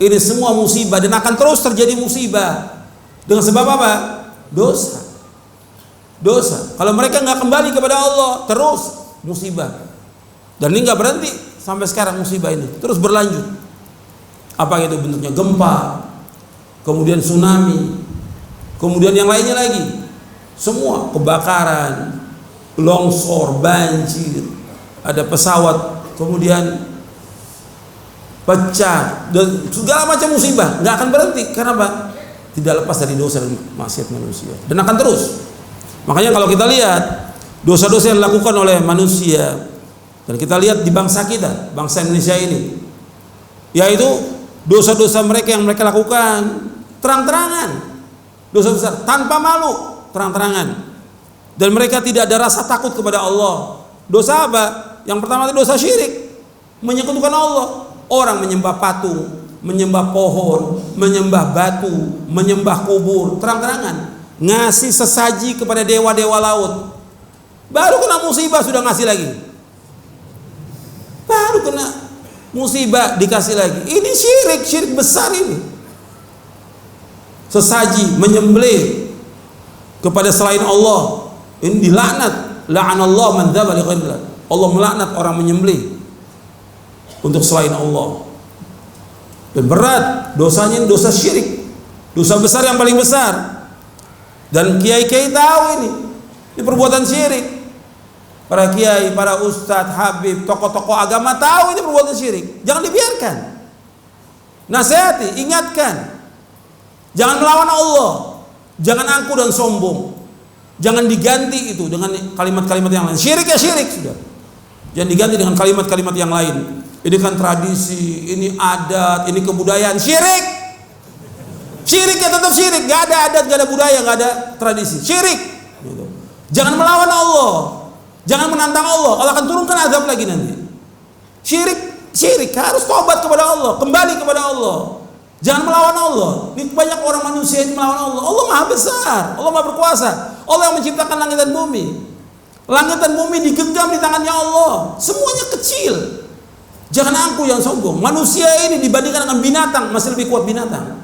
ini semua musibah dan akan terus terjadi musibah dengan sebab apa? Dosa. Kalau mereka nggak kembali kepada Allah, terus musibah. Dan ini nggak berhenti sampai sekarang, musibah ini terus berlanjut. Apa itu bentuknya? Gempa, kemudian tsunami, kemudian yang lainnya lagi, semua kebakaran, longsor, banjir, ada pesawat kemudian pecah, dan segala macam musibah nggak akan berhenti. Karena apa? Tidak lepas dari dosa dan maksiat manusia, dan akan terus. Makanya kalau kita lihat dosa-dosa yang dilakukan oleh manusia, dan kita lihat di bangsa kita, bangsa Indonesia ini, yaitu dosa-dosa mereka yang mereka lakukan terang-terangan, dosa besar tanpa malu, terang-terangan, dan mereka tidak ada rasa takut kepada Allah. Dosa apa? Yang pertama itu dosa syirik, menyekutukan Allah. Orang menyembah patung, menyembah pohon, menyembah batu, menyembah kubur, terang-terangan, ngasih sesaji kepada dewa-dewa laut. Baru kena musibah sudah ngasih lagi, baru kena musibah dikasih lagi. Ini syirik besar ini. Sesaji, menyembelih kepada selain Allah, ini dilaknat. La'anallahu man dzaba li ghairillah. Allah melaknat orang menyembelih untuk selain Allah. Dan berat dosanya, dosa syirik, dosa besar yang paling besar. Dan kiai-kiai tahu ini perbuatan syirik. Para kiai, para ustadz, habib, tokoh-tokoh agama tahu ini perbuatan syirik. Jangan dibiarkan. Nasihati, ingatkan. Jangan melawan Allah. Jangan angkuh dan sombong. Jangan diganti itu dengan kalimat-kalimat yang lain. Syirik ya syirik sudah. Jangan diganti dengan kalimat-kalimat yang lain. Ini kan tradisi, ini adat, ini kebudayaan. Syirik. Syirik ya tetap syirik. Gak ada adat, gak ada budaya, gak ada tradisi. Syirik. Jangan melawan Allah. Jangan menantang Allah. Allah akan turunkan azab lagi nanti. Syirik harus tobat kepada Allah, kembali kepada Allah. Jangan melawan Allah. Ini banyak orang manusia yang melawan Allah. Allah Maha besar, Allah Maha berkuasa. Allah yang menciptakan langit dan bumi. Langit dan bumi digenggam di tangannya Allah. Semuanya kecil. Jangan angkuh, jangan sombong. Manusia ini dibandingkan dengan binatang masih lebih kuat binatang.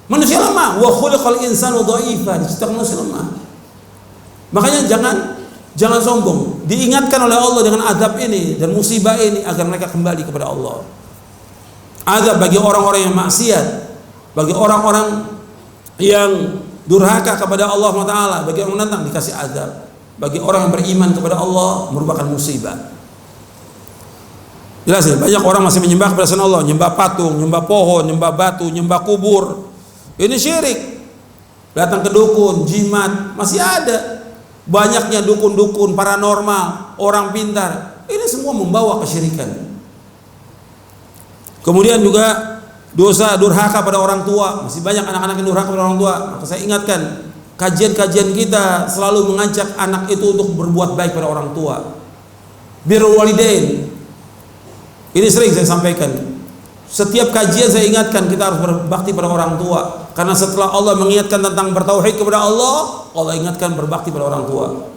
Manusia lemah. Wa khuliqal insanu dha'ifa. Diciptakan manusia lemah. Makanya jangan sombong. Diingatkan oleh Allah dengan azab ini dan musibah ini agar mereka kembali kepada Allah. Azab bagi orang-orang yang maksiat, bagi orang-orang yang durhaka kepada Allah SWT, bagi orang menentang dikasih azab. Bagi orang yang beriman kepada Allah merupakan musibah. Jelas ya, banyak orang masih menyembah kepada selain Allah, nyembah patung, nyembah pohon, nyembah batu, nyembah kubur. Ini syirik. Datang ke dukun, jimat, masih ada. Banyaknya dukun-dukun, paranormal, orang pintar. Ini semua membawa kesyirikan. Kemudian juga dosa durhaka pada orang tua. Masih banyak anak-anak yang durhaka pada orang tua. Maka saya ingatkan, kajian-kajian kita selalu mengajak anak itu untuk berbuat baik pada orang tua. Birrul walidain. Ini sering saya sampaikan. Setiap kajian saya ingatkan kita harus berbakti pada orang tua. Karena setelah Allah mengingatkan tentang bertauhid kepada Allah, Allah ingatkan berbakti pada orang tua.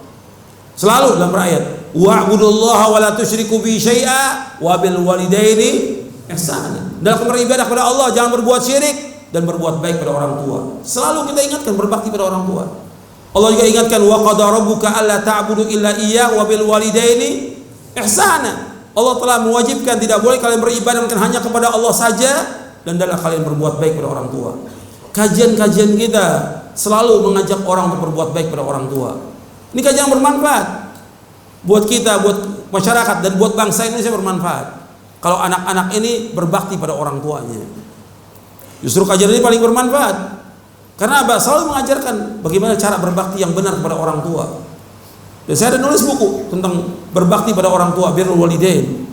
Selalu dalam ayat. wa'budullaha wa la tusyriku bihi syai'a wa bil walidaini ihsana. Dalam beribadah kepada Allah jangan berbuat syirik dan berbuat baik pada orang tua. Selalu kita ingatkan berbakti pada orang tua. Allah juga ingatkan wa qadara rabbuka alla ta'budu illa iyyahu wa bil walidaini ihsana. Allah telah mewajibkan tidak boleh kalian beribadah hanya kepada Allah saja dan adalah kalian berbuat baik pada orang tua. Kajian-kajian kita selalu mengajak orang untuk berbuat baik pada orang tua. Ini kajian yang bermanfaat buat kita, buat masyarakat dan buat bangsa Indonesia bermanfaat. Kalau anak-anak ini berbakti pada orang tuanya, justru kajian ini paling bermanfaat. Karena apa? Selalu mengajarkan bagaimana cara berbakti yang benar kepada orang tua. Dan saya ada nulis buku tentang berbakti pada orang tua, birrul walidain.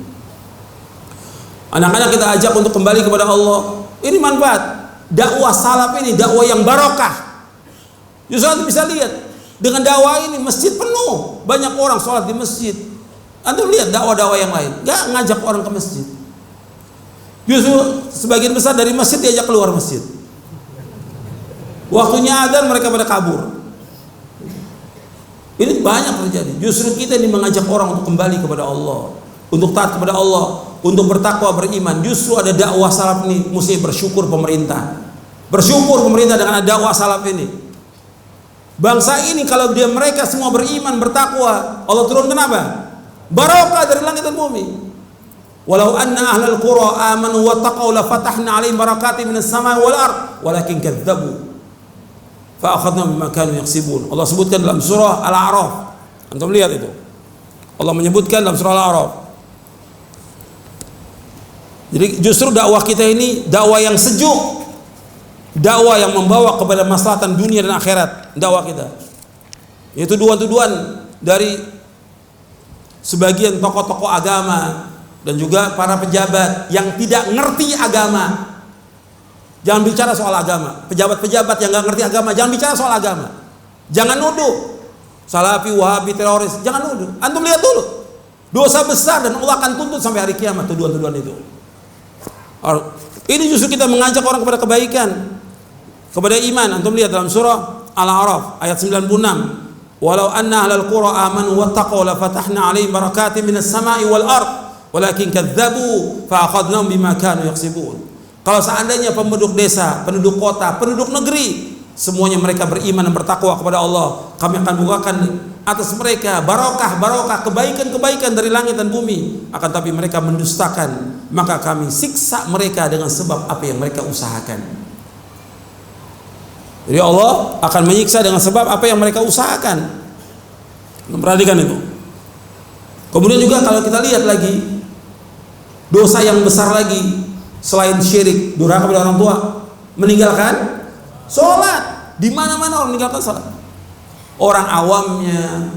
Anak-anak kita ajak untuk kembali kepada Allah. Ini manfaat. Dakwah salaf ini dakwah yang barokah. Justru Anda bisa lihat dengan dakwah ini masjid penuh, banyak orang sholat di masjid. Anda lihat dakwah-dakwah yang lain, nggak ngajak orang ke masjid. Justru sebagian besar dari masjid diajak keluar masjid. Waktunya adzan mereka pada kabur. Ini banyak terjadi. Justru kita ini mengajak orang untuk kembali kepada Allah, untuk taat kepada Allah, untuk bertakwa beriman. Justru ada dakwah salaf ini, mesti bersyukur pemerintah. Bersyukur pemerintah dengan ada dakwah salaf ini. Bangsa ini kalau mereka semua beriman, bertakwa, Allah turunkan apa? Barokah dari langit dan bumi. Walau anna ahlal qura amanu wattaqau la fatahna 'alaihim barakatin minas samai wal ard walakin kadzdzabu fa akhadnahum bima kanu yaksibun. Allah sebutkan dalam surah Al-A'raf. Antum lihat itu. Allah menyebutkan dalam surah Al-A'raf. Jadi justru dakwah kita ini dakwah yang sejuk. Dakwah yang membawa kepada maslahatan dunia dan akhirat, dakwah kita. Itu tuduhan-tuduhan dari sebagian tokoh-tokoh agama dan juga para pejabat yang tidak ngerti agama. Jangan bicara soal agama. Pejabat-pejabat yang nggak ngerti agama, jangan bicara soal agama. Jangan nuduh Salafi, Wahabi, teroris. Jangan nuduh. Antum lihat dulu. Dosa besar dan Allah akan tuntut sampai hari kiamat tuduhan-tuduhan itu. Ini justru kita mengajak orang kepada kebaikan, kepada iman. Antum lihat dalam surah Al-A'raf ayat 96. Walau anna ahlal qura amanu wattaqau la fatahna 'alaihim barakatin minas sama'i wal ard walakin kadzdzabu fa akhadnahum bima kanu yaksibun. Kalau seandainya penduduk desa, penduduk kota, penduduk negeri semuanya mereka beriman dan bertakwa kepada Allah, kami akan bukakan atas mereka barokah, kebaikan dari langit dan bumi. Akan tapi mereka mendustakan, maka kami siksa mereka dengan sebab apa yang mereka usahakan. Jadi Allah akan menyiksa dengan sebab apa yang mereka usahakan. Perhatikan itu. Kemudian juga kalau kita lihat lagi dosa yang besar lagi selain syirik, durhaka kepada orang tua, meninggalkan sholat. Di mana-mana orang meninggalkan sholat. Orang awamnya,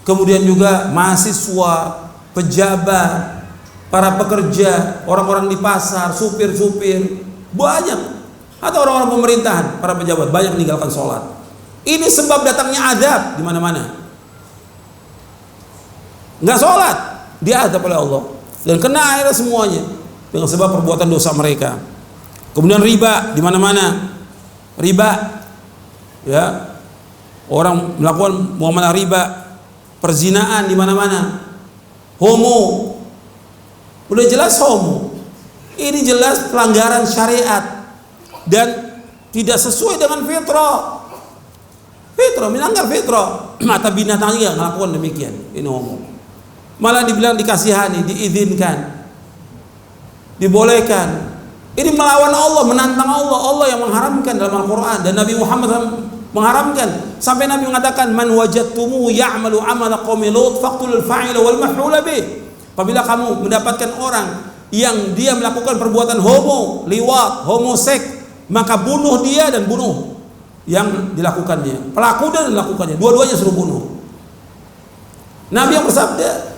kemudian juga mahasiswa, pejabat, para pekerja, orang-orang di pasar, supir-supir, banyak. Atau orang-orang pemerintahan, para pejabat banyak meninggalkan sholat. Ini sebab datangnya azab di mana-mana. Nggak sholat, diazab oleh Allah dan kena air semuanya dengan sebab perbuatan dosa mereka. Kemudian riba di mana-mana, riba, ya, orang melakukan muamalah riba, perzinaan di mana-mana, homo, udah jelas homo. Ini jelas pelanggaran syariat. Dan tidak sesuai dengan fitrah. Fitrah, melanggar fitrah. Mata binatang juga melakukan demikian. Ini homo. Malah dibilang dikasihani, diizinkan, dibolehkan. Ini melawan Allah, menantang Allah. Allah yang mengharamkan dalam Al-Quran dan Nabi Muhammad mengharamkan. Sampai Nabi mengatakan, man wajadtumu ya'malu amala qaumi Lut faqtulul fa'ila wal maf'ula bih. Apabila kamu mendapatkan orang yang dia melakukan perbuatan homo, liwat, homoseks, maka bunuh dia dan bunuh yang dilakukannya, pelaku dan dilakukannya, dua-duanya suruh bunuh. Nabi yang bersabda,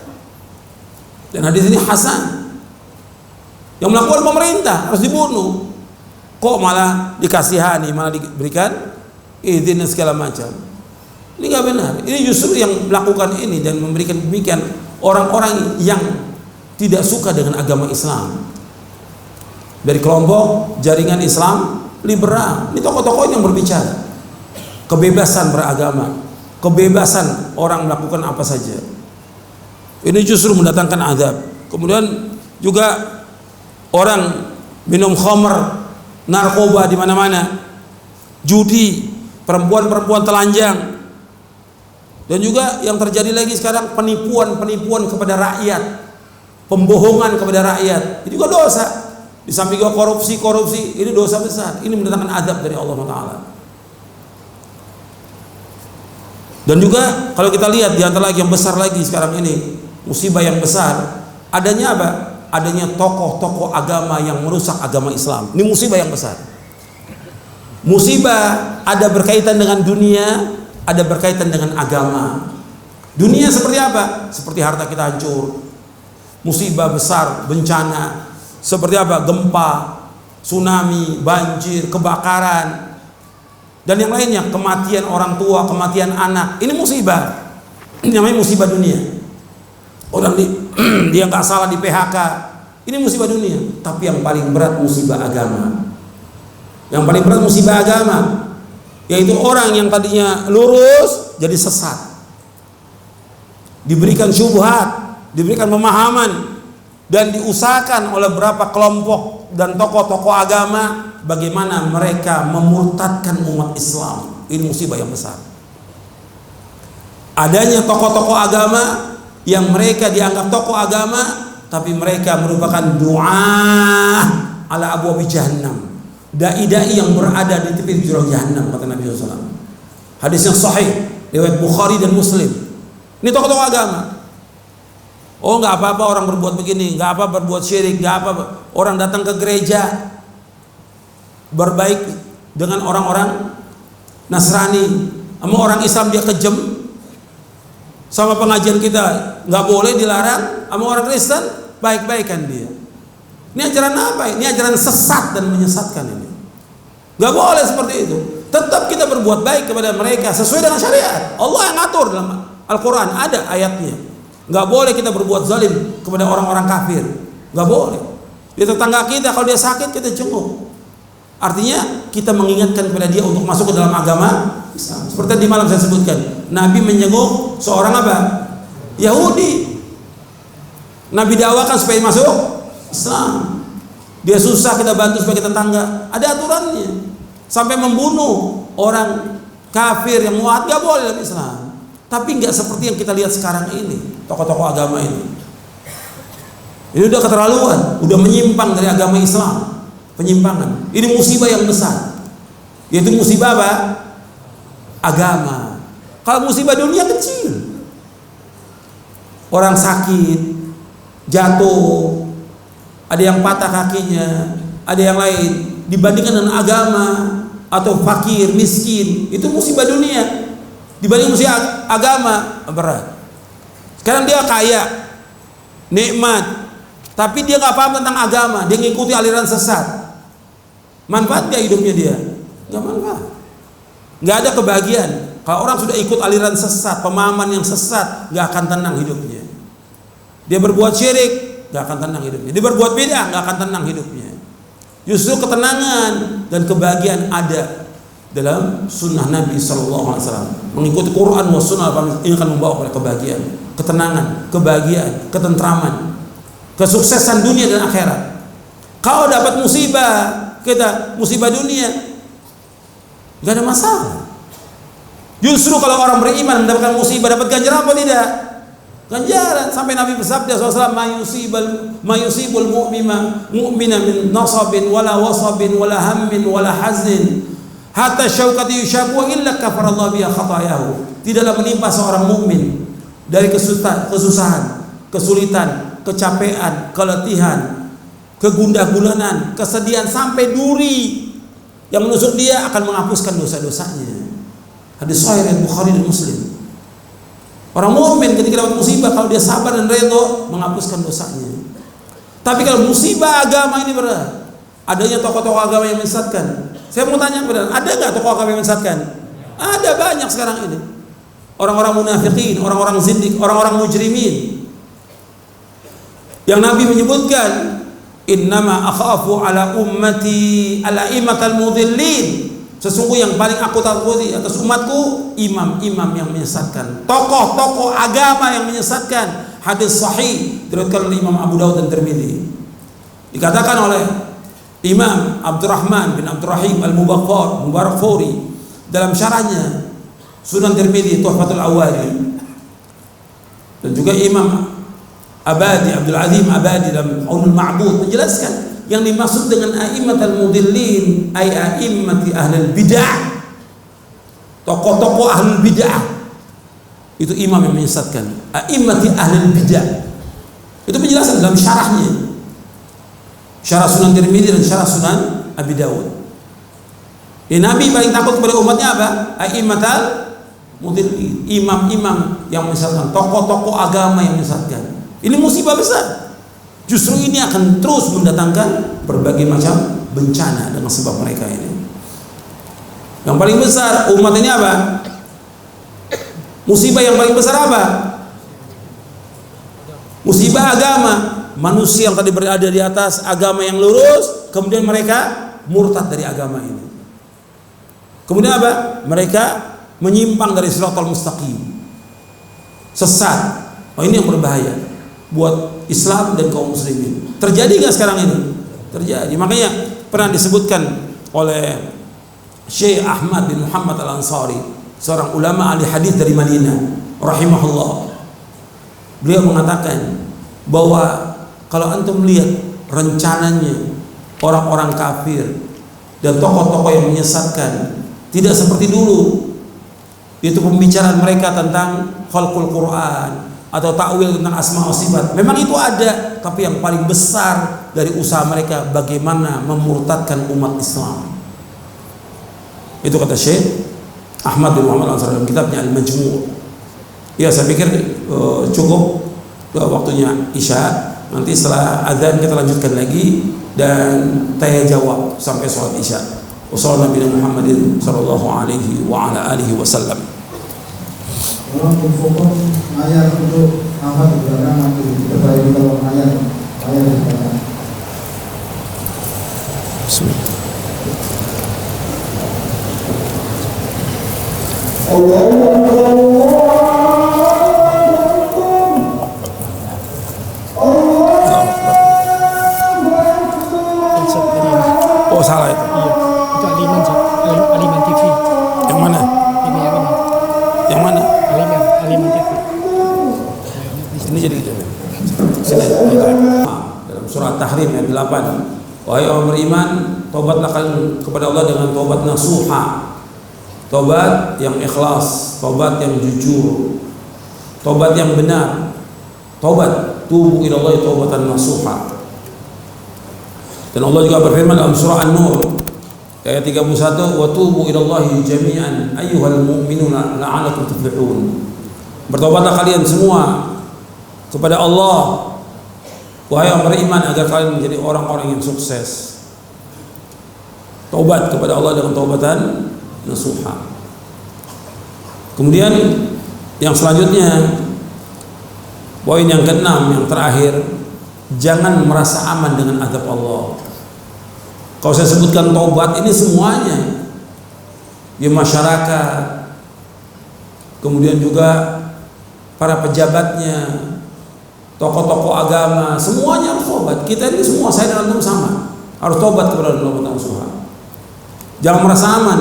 dan hadis ini hasan, yang melakukan pemerintah harus dibunuh. Kok malah dikasihani, malah diberikan izin dan segala macam? Ini nggak benar. Ini justru yang melakukan ini dan memberikan demikian orang-orang yang tidak suka dengan agama Islam. Dari kelompok jaringan Islam liberal, ini tokoh-tokoh yang berbicara kebebasan beragama, kebebasan orang melakukan apa saja. Ini justru mendatangkan azab. Kemudian juga orang minum khamr, narkoba di mana-mana, judi, perempuan-perempuan telanjang, dan juga yang terjadi lagi sekarang penipuan kepada rakyat, pembohongan kepada rakyat. Itu juga dosa. Di samping juga korupsi, ini dosa besar. Ini mendatangkan azab dari Allah Taala. Dan juga kalau kita lihat di antara lagi yang besar lagi sekarang ini, musibah yang besar, adanya apa? Adanya tokoh-tokoh agama yang merusak agama Islam. Ini musibah yang besar. Musibah ada berkaitan dengan dunia, ada berkaitan dengan agama. Dunia seperti apa? Seperti harta kita hancur. Musibah besar, bencana, seperti apa? Gempa, tsunami, banjir, kebakaran, dan yang lainnya, kematian orang tua, kematian anak. Ini musibah. Ini namanya musibah dunia. Orang dia nggak salah di PHK, ini musibah dunia. Tapi yang paling berat musibah agama. Yang paling berat musibah agama, yaitu orang yang tadinya lurus jadi sesat, diberikan syubhat, diberikan pemahaman, dan diusahakan oleh beberapa kelompok dan tokoh-tokoh agama bagaimana mereka memurtadkan umat Islam. Ini musibah yang besar. Adanya tokoh-tokoh agama yang mereka dianggap tokoh agama, tapi mereka merupakan du'ah ala abwabi jahannam, dai-dai yang berada di tepi jurang jahannam, kata Nabi SAW. Hadis yang sahih riwayat Bukhari dan Muslim. Ini tokoh-tokoh agama. Oh, nggak apa-apa orang berbuat begini, nggak apa berbuat syirik, nggak apa orang datang ke gereja berbaik dengan orang-orang Nasrani, sama orang Islam dia kejam. Sama pengajian kita nggak boleh, dilarang. Sama orang Kristen baik-baikan dia. Ini ajaran apa? Ini ajaran sesat dan menyesatkan ini. Nggak boleh seperti itu. Tetap kita berbuat baik kepada mereka sesuai dengan syariat. Allah yang ngatur dalam Al-Quran, ada ayatnya. Nggak boleh kita berbuat zalim kepada orang-orang kafir. Nggak boleh. Di tetangga kita kalau dia sakit kita jenguk. Artinya kita mengingatkan kepada dia untuk masuk ke dalam agama Islam. Seperti di malam saya sebutkan, Nabi menjenguk seorang apa? Yahudi. Nabi dakwakan supaya masuk Islam. Dia susah, kita bantu sebagai tetangga. Ada aturannya. Sampai membunuh orang kafir yang muat nggak boleh dalam Islam. Tapi nggak seperti yang kita lihat sekarang ini, tokoh-tokoh agama ini. Ini udah keterlaluan, udah menyimpang dari agama Islam. Penyimpangan. Ini musibah yang besar. Yaitu musibah apa? Agama. Kalau musibah dunia kecil. Orang sakit, jatuh, ada yang patah kakinya, ada yang lain. Dibandingkan dengan agama atau fakir, miskin, itu musibah dunia. Dibanding musibah agama berat. Sekarang dia kaya, nikmat, tapi dia nggak paham tentang agama, dia ngikuti aliran sesat. Manfaat gak hidupnya dia? Gak manfaat. Gak ada kebahagiaan. Kalau orang sudah ikut aliran sesat, pemahaman yang sesat, gak akan tenang hidupnya. Dia berbuat syirik, gak akan tenang hidupnya. Dia berbuat bid'ah, gak akan tenang hidupnya. Justru ketenangan dan kebahagiaan ada dalam sunnah Nabi SAW. Mengikuti Quran wa sunnah ini akan membawa kepada kebahagiaan, ketenangan, kebahagiaan, ketentraman, kesuksesan dunia dan akhirat. Kalau dapat musibah, kita musibah dunia nggak ada masalah. Justru kalau orang beriman mendapatkan musibah dapat ganjaran apa tidak? Ganjaran. Sampai Nabi bersabda SAW, mayusibul mu'mina min nasabin wala wasabin wala hammin wala hazin hatta syaukati yushabu illa kafarallahu biha khatayahu. Tidaklah menimpa seorang mukmin dari kesusahan, kesulitan, kecapean, keletihan, kegundah gulanan, kesedihan sampai duri yang menusuk dia akan menghapuskan dosa-dosanya. Hadis sahih riwayat Bukhari dan Muslim. Orang mukmin ketika dapat musibah, kalau dia sabar dan redha, menghapuskan dosanya. Tapi kalau musibah agama ini berat, adanya tokoh-tokoh agama yang menyesatkan. Saya mau tanya kepada, ada nggak tokoh agama yang menyesatkan? Ada banyak sekarang ini. Orang-orang munafikin, orang-orang zindik, orang-orang mujrimin. Yang Nabi menyebutkan, innama akhafu ala ummati ala imatal mudhillin. Sesungguhnya yang paling aku takuti atas umatku imam-imam yang menyesatkan, tokoh-tokoh agama yang menyesatkan, hadis sahih diriwayatkan oleh Imam Abu Dawud dan Tirmidzi. Dikatakan oleh Imam Abdurrahman bin Abdurrahim Al-Mubarakfuri dalam syarahnya Sunan Tirmidzi Tuhfatul Awwali, dan juga Imam Abadi Abdul Azim Abadi dalam Aunul Ma'bud menjelaskan yang dimaksud dengan a'immatul mudillin ay a'immati ahlul bid'ah, tokoh-tokoh ahlul bid'ah. Itu imam yang menyesatkan, a'immati ahlul bid'ah. Itu penjelasan dalam syarahnya, syarah Sunan Tirmidzi dan syarah Sunan Abi Dawud. Nabi paling takut kepada umatnya apa? A'immatul mudillin, imam-imam yang menyesatkan, tokoh-tokoh agama yang menyesatkan. Ini musibah besar. Justru ini akan terus mendatangkan berbagai macam bencana dengan sebab mereka ini. Yang paling besar umat ini apa? Musibah yang paling besar apa? Musibah agama. Manusia yang tadi berada di atas agama yang lurus, kemudian mereka murtad dari agama ini. Kemudian apa? Mereka menyimpang dari shiratal mustaqim, sesat. Oh, ini yang berbahaya buat Islam dan kaum muslimin. Terjadi nggak sekarang ini? Terjadi. Makanya pernah disebutkan oleh Syekh Ahmad bin Muhammad Al-Ansari, seorang ulama ahli hadis dari Madinah, rahimahullah. Beliau mengatakan bahwa kalau antum lihat rencananya orang-orang kafir dan tokoh-tokoh yang menyesatkan, tidak seperti dulu. Itu pembicaraan mereka tentang khalqul Quran atau takwil tentang asma wa sifat. Memang itu ada, tapi yang paling besar dari usaha mereka bagaimana memurtadkan umat Islam. Itu kata Syekh Ahmad bin Muhammad Al-Ansari dalam kitabnya Al-Majmu'. Ya, saya pikir cukup waktunya Isya. Nanti setelah azan kita lanjutkan lagi dan tanya jawab sampai sholat Isya. Wassalamualaikum Muhammadin sallallahu alaihi wa ala alihi wasallam. Dalam hukum ayat untuk apa di belakang nanti kita dalam ayat di belakang. Bismillah. Oh, salah itu. Iya, itu Aliman TV. Yang mana? Ini yang ini. Yang mana? Aliman TV. Ini jadi sini. Dalam surah Tahrim ayat 8. Wahai orang beriman, tobatlah kalian kepada Allah dengan tobat nasuha. Tobat yang ikhlas, tobat yang jujur, tobat yang benar. Tobat, tubu ila Allah taubatan nasuha. Dan Allah juga berfirman dalam surah An-Nur ayat 31, wa tubu ila Allahi jami'an ayyuhal mu'minuna la'alakum tuflihun. Bertobatlah kalian semua kepada Allah wahai orang beriman agar kalian menjadi orang-orang yang sukses. Taubat kepada Allah dengan taubatan nasuha. Kemudian yang selanjutnya, poin yang keenam, yang terakhir, jangan merasa aman dengan azab Allah. Kalau saya sebutkan taubat ini semuanya, ya masyarakat, kemudian juga para pejabatnya, tokoh-tokoh agama, semuanya harus taubat. Kita ini semua, saya dan antum sama, harus taubat kepada Allah Ta'ala. Jangan merasa aman.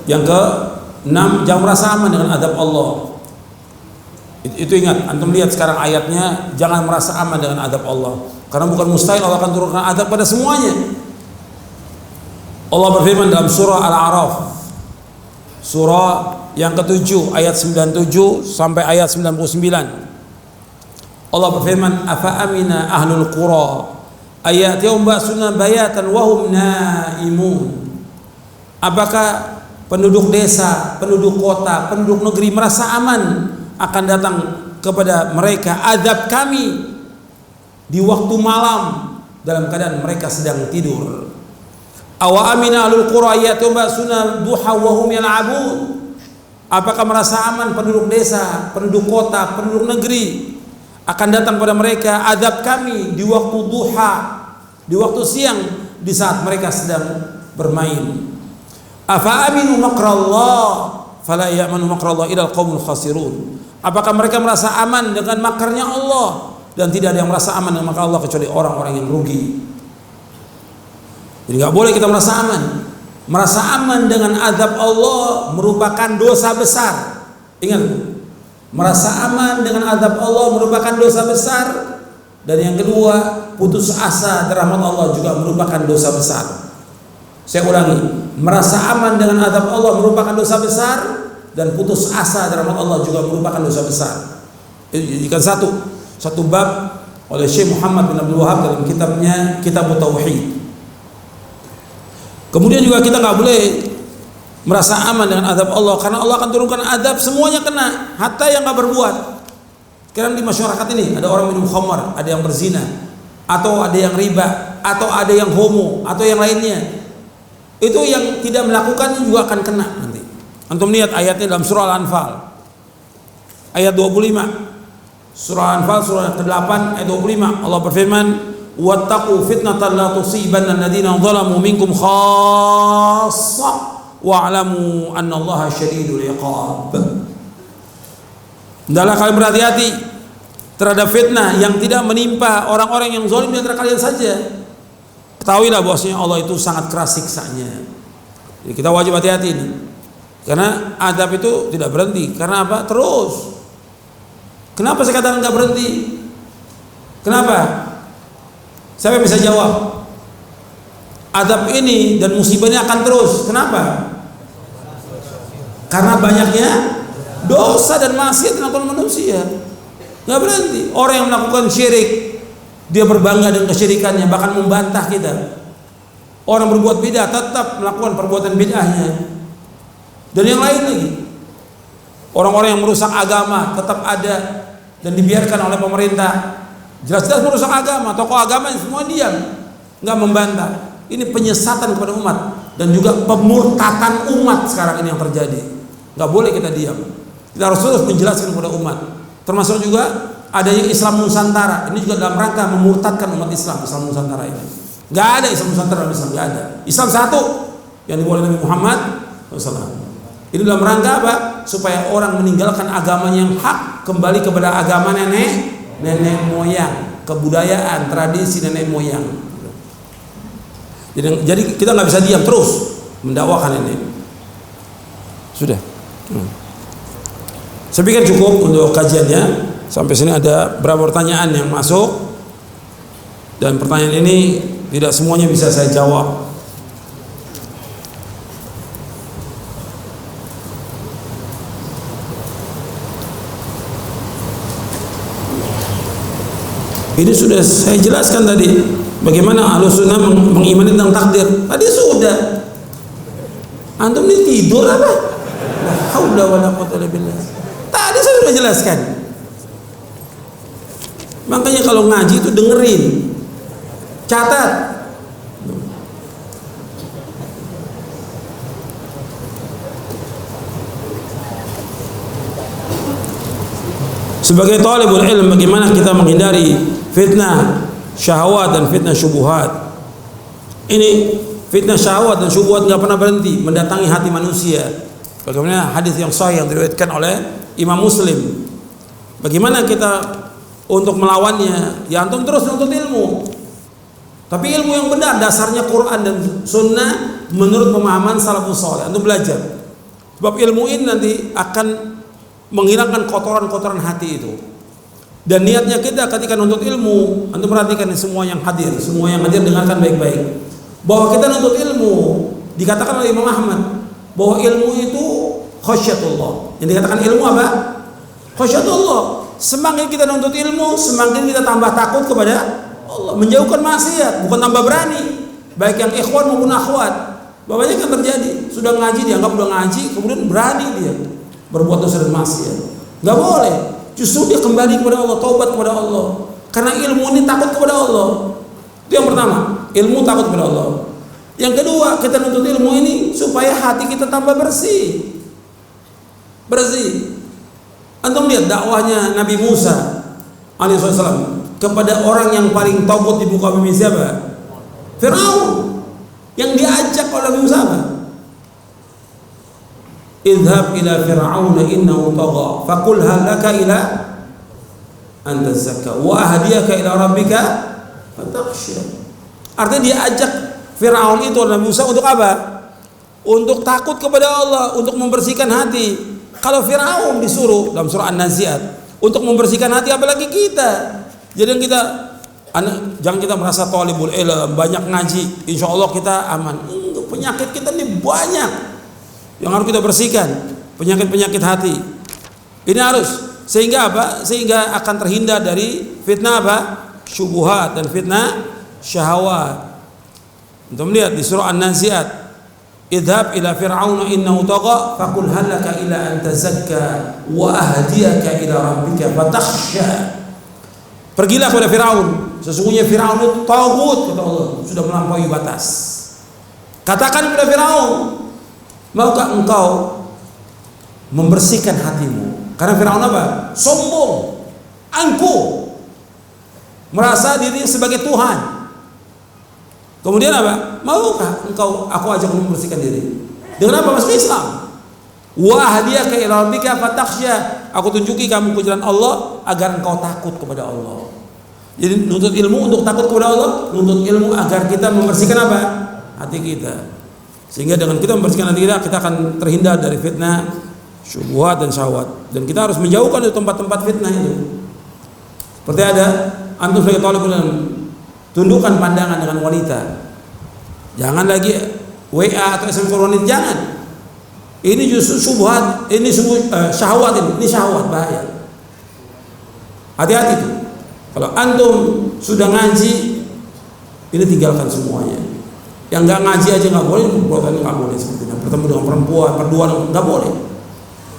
Yang ke-6, jangan merasa aman dengan azab Allah. Itu ingat, antum lihat sekarang ayatnya, jangan merasa aman dengan azab Allah. Karena bukan mustahil Allah akan turunkan azab pada semuanya. Allah berfirman dalam surah Al-A'raf, surah yang ke-7 ayat 97 sampai ayat 99. Allah berfirman, afa amina ahlul qura ayatihum ba'suna bayatan wa hum naimun. Apakah penduduk desa, penduduk kota, penduduk negeri merasa aman akan datang kepada mereka azab kami di waktu malam dalam keadaan mereka sedang tidur? Awa amina ahlul qura ayatihum ba'suna duha wa hum yal'abun. Apakah merasa aman penduduk desa, penduduk kota, penduduk negeri akan datang pada mereka azab kami di waktu duha, di waktu siang, di saat mereka sedang bermain? Afa aminu makrallah fala ya'manu makrallah illa al-qaumul khasirun. Apakah mereka merasa aman dengan makarnya Allah? Dan tidak ada yang merasa aman dengan makar Allah kecuali orang-orang yang rugi. Jadi nggak boleh kita merasa aman. Merasa aman dengan azab Allah merupakan dosa besar. Ingat, merasa aman dengan azab Allah merupakan dosa besar. Dan yang kedua, putus asa dari rahmat Allah juga merupakan dosa besar. Saya ulangi, merasa aman dengan azab Allah merupakan dosa besar, dan putus asa dari rahmat Allah juga merupakan dosa besar. Ini jadikan satu bab oleh Syekh Muhammad bin Abdul Wahab dalam kitabnya Kitab Tauhid. Kemudian juga kita nggak boleh merasa aman dengan azab Allah, karena Allah akan turunkan azab, semuanya kena, hatta yang nggak berbuat. Sekarang di masyarakat ini ada orang minum khamar, ada yang berzina, atau ada yang riba, atau ada yang homo, atau yang lainnya. Itu yang tidak melakukannya juga akan kena nanti. Antum lihat ayatnya dalam surah Al-Anfal ayat 25. Surah Al-Anfal surah ke-8 ayat 25. Allah berfirman, "Wattaqu fitnatan la tusibanna alladziina zalamu minkum khassah wa'lamu annallaha syadidul iqab." Hendaklah kalian berhati-hati terhadap fitnah yang tidak menimpa orang-orang yang zalim di antara kalian saja. Ketahuilah bahwasanya Allah itu sangat keras siksanya. Jadi kita wajib hati-hati ini. Karena adab itu tidak berhenti. Karena apa? Terus. Kenapa saya katakan nggak berhenti? Kenapa? Siapa yang bisa jawab? Adab ini dan musibah ini akan terus. Kenapa? Karena banyaknya dosa dan maksiat yang dilakukan manusia. Nggak berhenti. Orang yang melakukan syirik, dia berbangga dengan kesyirikannya, bahkan membantah kita. Orang berbuat bid'ah tetap melakukan perbuatan bid'ahnya. Dan yang lain lagi, orang-orang yang merusak agama tetap ada dan dibiarkan oleh pemerintah. Jelas-jelas merusak agama, tokoh agama semua diam, nggak membantah. Ini penyesatan kepada umat dan juga pemurtatan umat sekarang ini yang terjadi. Nggak boleh kita diam. Kita harus terus menjelaskan kepada umat. Termasuk juga adanya Islam Nusantara. Ini juga dalam rangka memurtadkan umat Islam Nusantara ini. Nggak ada Islam Nusantara dalam Islam, nggak ada. Islam satu yang dibawa oleh Nabi Muhammad SAW. Ini dalam rangka apa? Supaya orang meninggalkan agamanya yang hak, kembali kepada agama nenek moyang, kebudayaan, tradisi nenek moyang. Jadi kita nggak bisa diam, terus mendakwakan ini. Sudah. Saya pikir cukup untuk kajiannya. Sampai sini ada beberapa pertanyaan yang masuk, dan pertanyaan ini tidak semuanya bisa saya jawab. Ini sudah saya jelaskan tadi, bagaimana Ahlussunnah mengimani tentang takdir. Tadi sudah. Antum ini tidur apa? La haula wala quwwata illa billah. Tadi saya sudah jelaskan. Makanya kalau ngaji itu dengerin, catat. Sebagai talibul ilm, bagaimana kita menghindari fitnah syahwat dan fitnah syubhat? Ini fitnah syahwat dan syubhat nggak pernah berhenti mendatangi hati manusia. Bagaimana hadis yang sahih yang diriwayatkan oleh Imam Muslim. Bagaimana kita untuk melawannya? Ya antum terus menuntut ilmu. Tapi ilmu yang benar dasarnya Quran dan Sunnah menurut pemahaman salafus saleh. Antum belajar. Sebab ilmu ini nanti akan menghilangkan kotoran-kotoran hati itu. Dan niatnya kita ketika nuntut ilmu, antum perhatikan semua yang hadir dengarkan baik-baik. Bahwa kita nuntut ilmu, dikatakan oleh Imam Ahmad bahwa ilmu itu khasyatullah. Yang dikatakan ilmu apa? Khasyatullah. Semakin kita nuntut ilmu, semakin kita tambah takut kepada Allah, menjauhkan maksiat, bukan tambah berani. Baik yang ikhwan maupun akhwat. Banyak yang terjadi, sudah ngaji dianggap udah ngaji, kemudian berani dia berbuat dosa dan maksiat. Gak boleh. Justru dia kembali kepada Allah, taubat kepada Allah. Karena ilmu ini takut kepada Allah. Itu yang pertama, ilmu takut kepada Allah. Yang kedua, kita nuntut ilmu ini supaya hati kita tambah bersih. Bersih. Antum lihat dakwahnya Nabi Musa alaihissalam kepada orang yang paling togut di muka bumi siapa? Firaun. Yang diajak oleh Nabi Musa apa? idhab ila fir'auna innahu tagha faqul hal laka ila an tazakka wa ahdiyaka ila rabbika fatakhsha. Artinya dia ajak Firaun itu Nabi Musa untuk apa? Untuk takut kepada Allah, untuk membersihkan hati. Kalau Firaun disuruh dalam surah An-Nazi'at untuk membersihkan hati, apalagi kita. Jadi kita jangan kita merasa thalibul ilm, banyak ngaji, insya Allah kita aman. Penyakit kita ini banyak yang harus kita bersihkan, penyakit-penyakit hati. Ini harus, sehingga apa? Sehingga akan terhindar dari fitnah apa? Syubuhat dan fitnah syahwat. Untuk melihat di surah An-Nazi'at, idhab ila fir'auna innahu tagha faqul hal laka ila an tazakka wa ahdiyaka ila rabbika fatakhsha. Pergilah kepada Firaun, sesungguhnya Firaun itu tagut, kata Allah, sudah melampaui batas. Katakan kepada Firaun, maukah engkau membersihkan hatimu? Karena Firaun apa? Sombong, angkuh, merasa diri sebagai Tuhan. Kemudian apa? Maukah engkau aku ajak membersihkan diri? Dengan apa? Masuk Islam. Wa ahdiyaka ila rabbika fatakhsha. Aku tunjuki kamu ke jalan Allah agar engkau takut kepada Allah. Jadi nuntut ilmu untuk takut kepada Allah, nuntut ilmu agar kita membersihkan apa? Hati kita. Sehingga dengan kita membersihkan hati kita akan terhindar dari fitnah, syubhat dan syahwat. Dan kita harus menjauhkan dari tempat-tempat fitnah itu. Seperti ada antum sebagai thalibul ilm, tundukkan pandangan dengan wanita. Jangan lagi WA atau SMS wanita, jangan. Ini justru syubhat, ini syahwat, ini syahwat, bahaya. Hati-hati tuh. Kalau antum sudah ngaji, ini tinggalkan semuanya. Yang nggak ngaji aja nggak boleh, perbuatan nggak boleh seperti itu. Bertemu dengan perempuan, berduaan nggak boleh.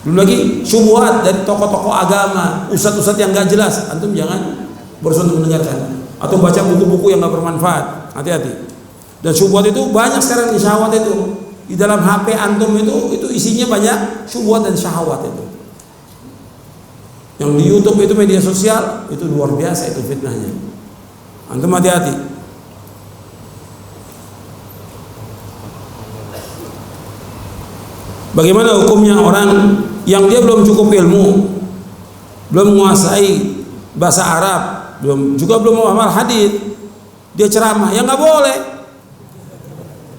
Belum lagi syubhat dari tokoh-tokoh agama, ustadz-ustadz yang nggak jelas, antum jangan berusaha untuk mendengarkan. Atau baca buku-buku yang nggak bermanfaat, hati-hati. Dan syubhat itu banyak sekarang di syahwat itu. Di dalam HP antum itu isinya banyak syubhat dan syahwat itu. Yang di YouTube itu media sosial itu luar biasa itu fitnahnya. Antum hati-hati. Bagaimana hukumnya orang yang dia belum cukup ilmu, belum menguasai bahasa Arab, juga belum menghafal hadis, dia ceramah? Ya nggak boleh.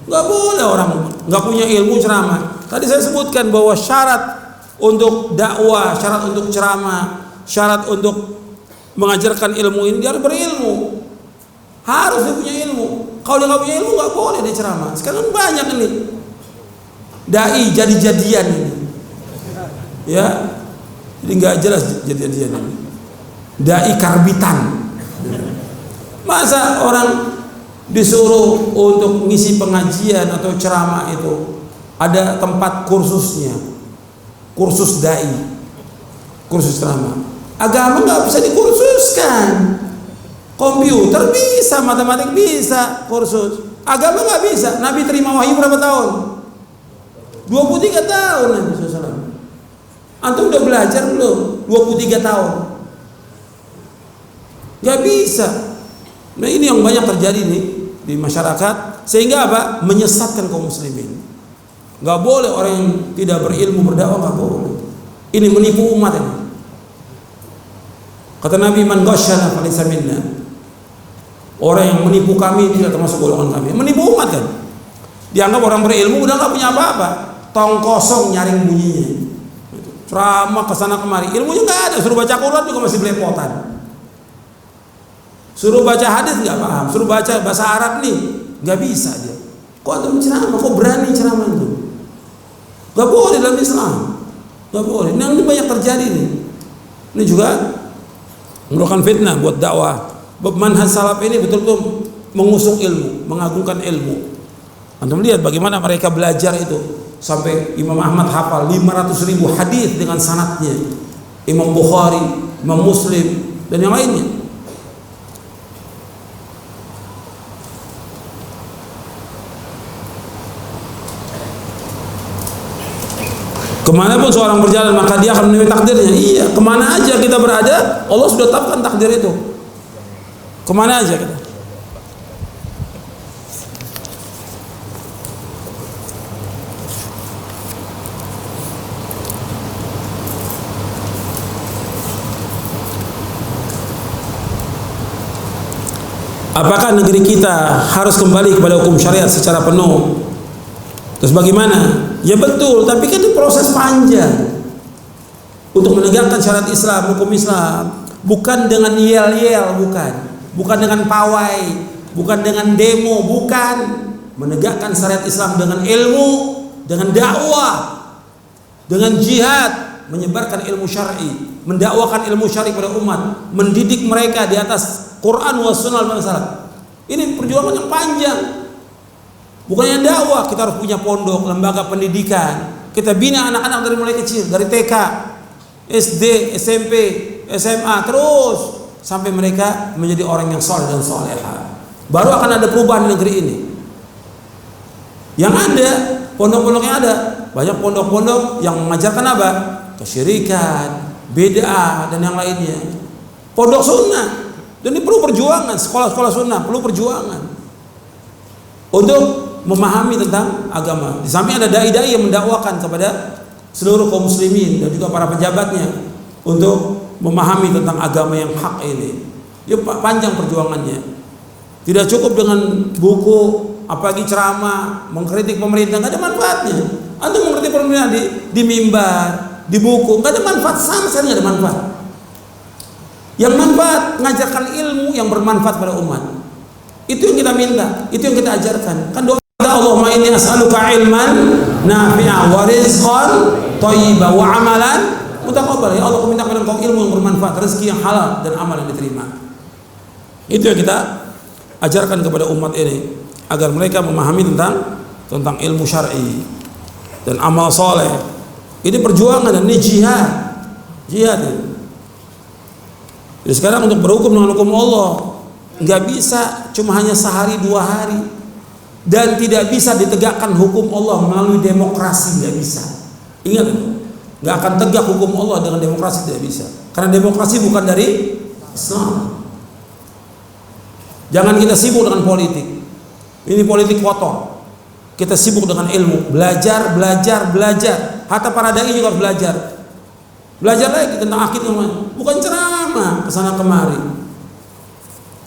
Nggak boleh orang nggak punya ilmu ceramah. Tadi saya sebutkan bahwa syarat untuk dakwah, syarat untuk ceramah, syarat untuk mengajarkan ilmu ini dia harus berilmu. Harus dia punya ilmu. Kalau dia nggak punya ilmu nggak boleh dia ceramah. Sekarang banyak ini dai jadi-jadian ini, ya, jadi nggak jelas jadi-jadian ini. Dai karbitan. Masa orang disuruh untuk ngisi pengajian atau ceramah itu ada tempat kursusnya, kursus dai, kursus ceramah. Agama nggak bisa dikursuskan. Komputer bisa, matematik bisa, kursus. Agama nggak bisa. Nabi terima wahyu berapa tahun? 23 tahun Nabi SAW. Antum udah belajar belum? 23 tahun. Gak bisa. Nah ini yang banyak terjadi nih di masyarakat, sehingga apa? Menyesatkan kaum muslimin. Gak boleh orang yang tidak berilmu berdakwah, gak boleh. Ini menipu umat ini. Kata Nabi, man ghasyana falaysa minna. Orang yang menipu kami tidak termasuk golongan kami. Menipu umat kan? Dianggap orang berilmu udah gak punya apa-apa. Tong kosong nyaring bunyinya. Ceramah kesana kemari, ilmunya nggak ada. Suruh baca Quran juga masih belepotan. Suruh baca hadis nggak paham. Suruh baca bahasa Arab nih nggak bisa dia. Kok antum ceramah? Kok berani ceramah itu? Nggak boleh dalam Islam. Nggak boleh. Ini banyak terjadi nih. Ini juga merupakan fitnah buat dakwah. Manhaj salaf ini betul-betul mengusung ilmu, mengagungkan ilmu. Antum lihat bagaimana mereka belajar itu. Sampai Imam Ahmad hafal 500.000 hadis dengan sanadnya, Imam Bukhari, Imam Muslim dan yang lainnya. Kemanapun seorang berjalan maka dia akan menemui takdirnya. Iya, kemana aja kita berada, Allah sudah tetapkan takdir itu. Kemana aja kita. Apakah negeri kita harus kembali kepada hukum syariat secara penuh? Terus bagaimana? Ya betul, tapi kan itu proses panjang untuk menegakkan syariat Islam, hukum Islam. Bukan dengan yel-yel, bukan dengan pawai, bukan dengan demo, bukan. Menegakkan syariat Islam dengan ilmu, dengan dakwah, dengan jihad, menyebarkan ilmu syar'i, mendakwakan ilmu syar'i pada umat, mendidik mereka di atas Quran wa sunnah al-masalah. Ini perjuangan yang panjang. Bukannya dakwah, kita harus punya pondok, lembaga pendidikan. Kita bina anak-anak dari mulai kecil, dari TK, SD, SMP, SMA, terus sampai mereka menjadi orang yang soleh dan soleha. Baru akan ada perubahan di negeri ini. Yang ada, pondok-pondoknya ada. Banyak pondok-pondok yang mengajarkan apa? Kesyirikan, bid'ah, dan yang lainnya. Pondok sunnah. Dan ini perlu perjuangan, sekolah-sekolah sunnah perlu perjuangan untuk memahami tentang agama. Di samping ada dai-dai yang mendakwakan kepada seluruh kaum muslimin dan juga para pejabatnya untuk memahami tentang agama yang hak ini. Ya panjang perjuangannya. Tidak cukup dengan buku, apalagi ceramah, mengkritik pemerintah, nggak ada manfaatnya. Antum mengkritik pemerintah di mimbar, di buku, nggak ada manfaat, sama sekali nggak ada manfaat. Yang manfaat mengajarkan ilmu yang bermanfaat pada umat. Itu yang kita minta, itu yang kita ajarkan. Kan doa Allahumma inni as'aluka ilman nafi'a wa rizqan thayyiban wa amalan mutaqabbal. Ya Allah, aku minta kepada Engkau ilmu yang bermanfaat, rezeki yang halal, dan amal yang diterima. Itu yang kita ajarkan kepada umat ini agar mereka memahami tentang ilmu syar'i dan amal soleh. Ini perjuangan dan ini jihad ini. Jadi sekarang untuk berhukum dengan hukum Allah nggak bisa cuma hanya sehari dua hari, dan tidak bisa ditegakkan hukum Allah melalui demokrasi, nggak bisa. Ingat itu, nggak akan tegak hukum Allah dengan demokrasi, tidak bisa. Karena demokrasi bukan dari Islam. Jangan kita sibuk dengan politik. Ini politik kotor. Kita sibuk dengan ilmu, belajar. Hatta para dai juga harus belajar. Belajar lagi tentang akidah, bukan ceramah kesana kemari.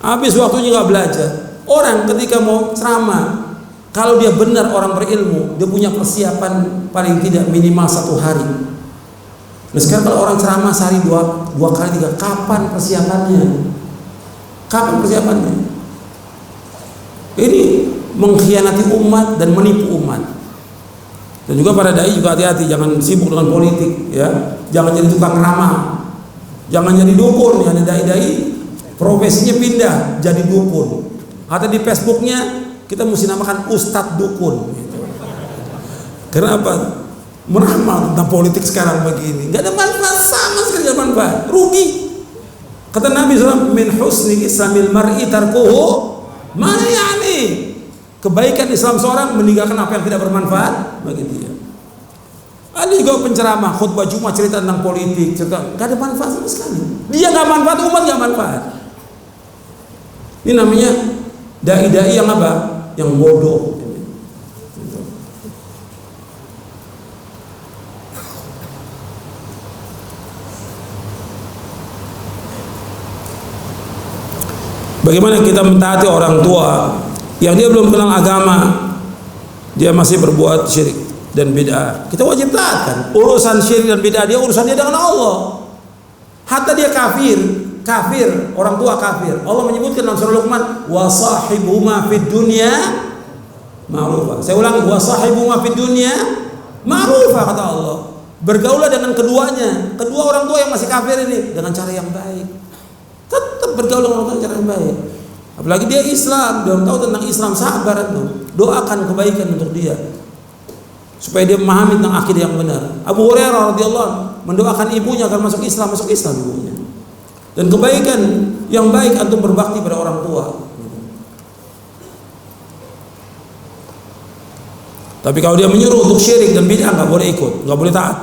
Habis waktunya nggak belajar. Orang ketika mau ceramah, kalau dia benar orang berilmu, dia punya persiapan paling tidak minimal 1 hari. Nah sekarang kalau orang ceramah sehari dua kali, 3, kapan persiapannya? Kapan persiapannya? Ini mengkhianati umat dan menipu umat. Dan juga para dai juga hati-hati, jangan sibuk dengan politik, ya. Jangan jadi tukang ramah, jangan jadi dukun. Ada dai-dai profesinya pindah jadi dukun. Atau di Facebooknya kita mesti namakan Ustadz Dukun. Karena apa? Meramal tentang politik sekarang begini, nggak ada manfaat, sama sekali nggak ada manfaat, rugi. Kata Nabi SAW, min husni islamil mar'i tarkuhu ma ya'ni. Kebaikan Islam seorang meninggalkan apa yang tidak bermanfaat bagi dia. Ada juga penceramah khutbah Jumat cerita tentang politik, nggak ada manfaat sama sekali. Dia nggak manfaat, umat nggak manfaat. Ini namanya dai-dai yang apa? Yang bodoh. Bagaimana kita mentaati orang tua yang dia belum kenal agama, dia masih berbuat syirik dan bid'ah? Kita wajib taatkan. Urusan syirik dan bid'ah dia urusannya dengan Allah. Hatta dia kafir, orang tua kafir. Allah menyebutkan dalam surah Luqman, wa sahibuhuma fid dunya ma'rufa. Saya ulangi, wa sahibuhuma fid dunya ma'rufa, kata Allah. Bergaulah dengan keduanya, kedua orang tua yang masih kafir ini, dengan cara yang baik. Tetap bergaul dengan orang tua dengan cara yang baik. Apalagi dia Islam, dia tahu tentang Islam, sabar itu. Doakan kebaikan untuk dia supaya dia memahami tentang akidah yang benar. Abu Hurairah radhiyallahu anhu mendoakan ibunya agar masuk Islam ibunya. Dan kebaikan yang baik antum berbakti pada orang tua. Tapi kalau dia menyuruh untuk syirik dan bid'ah, nggak boleh ikut, nggak boleh taat.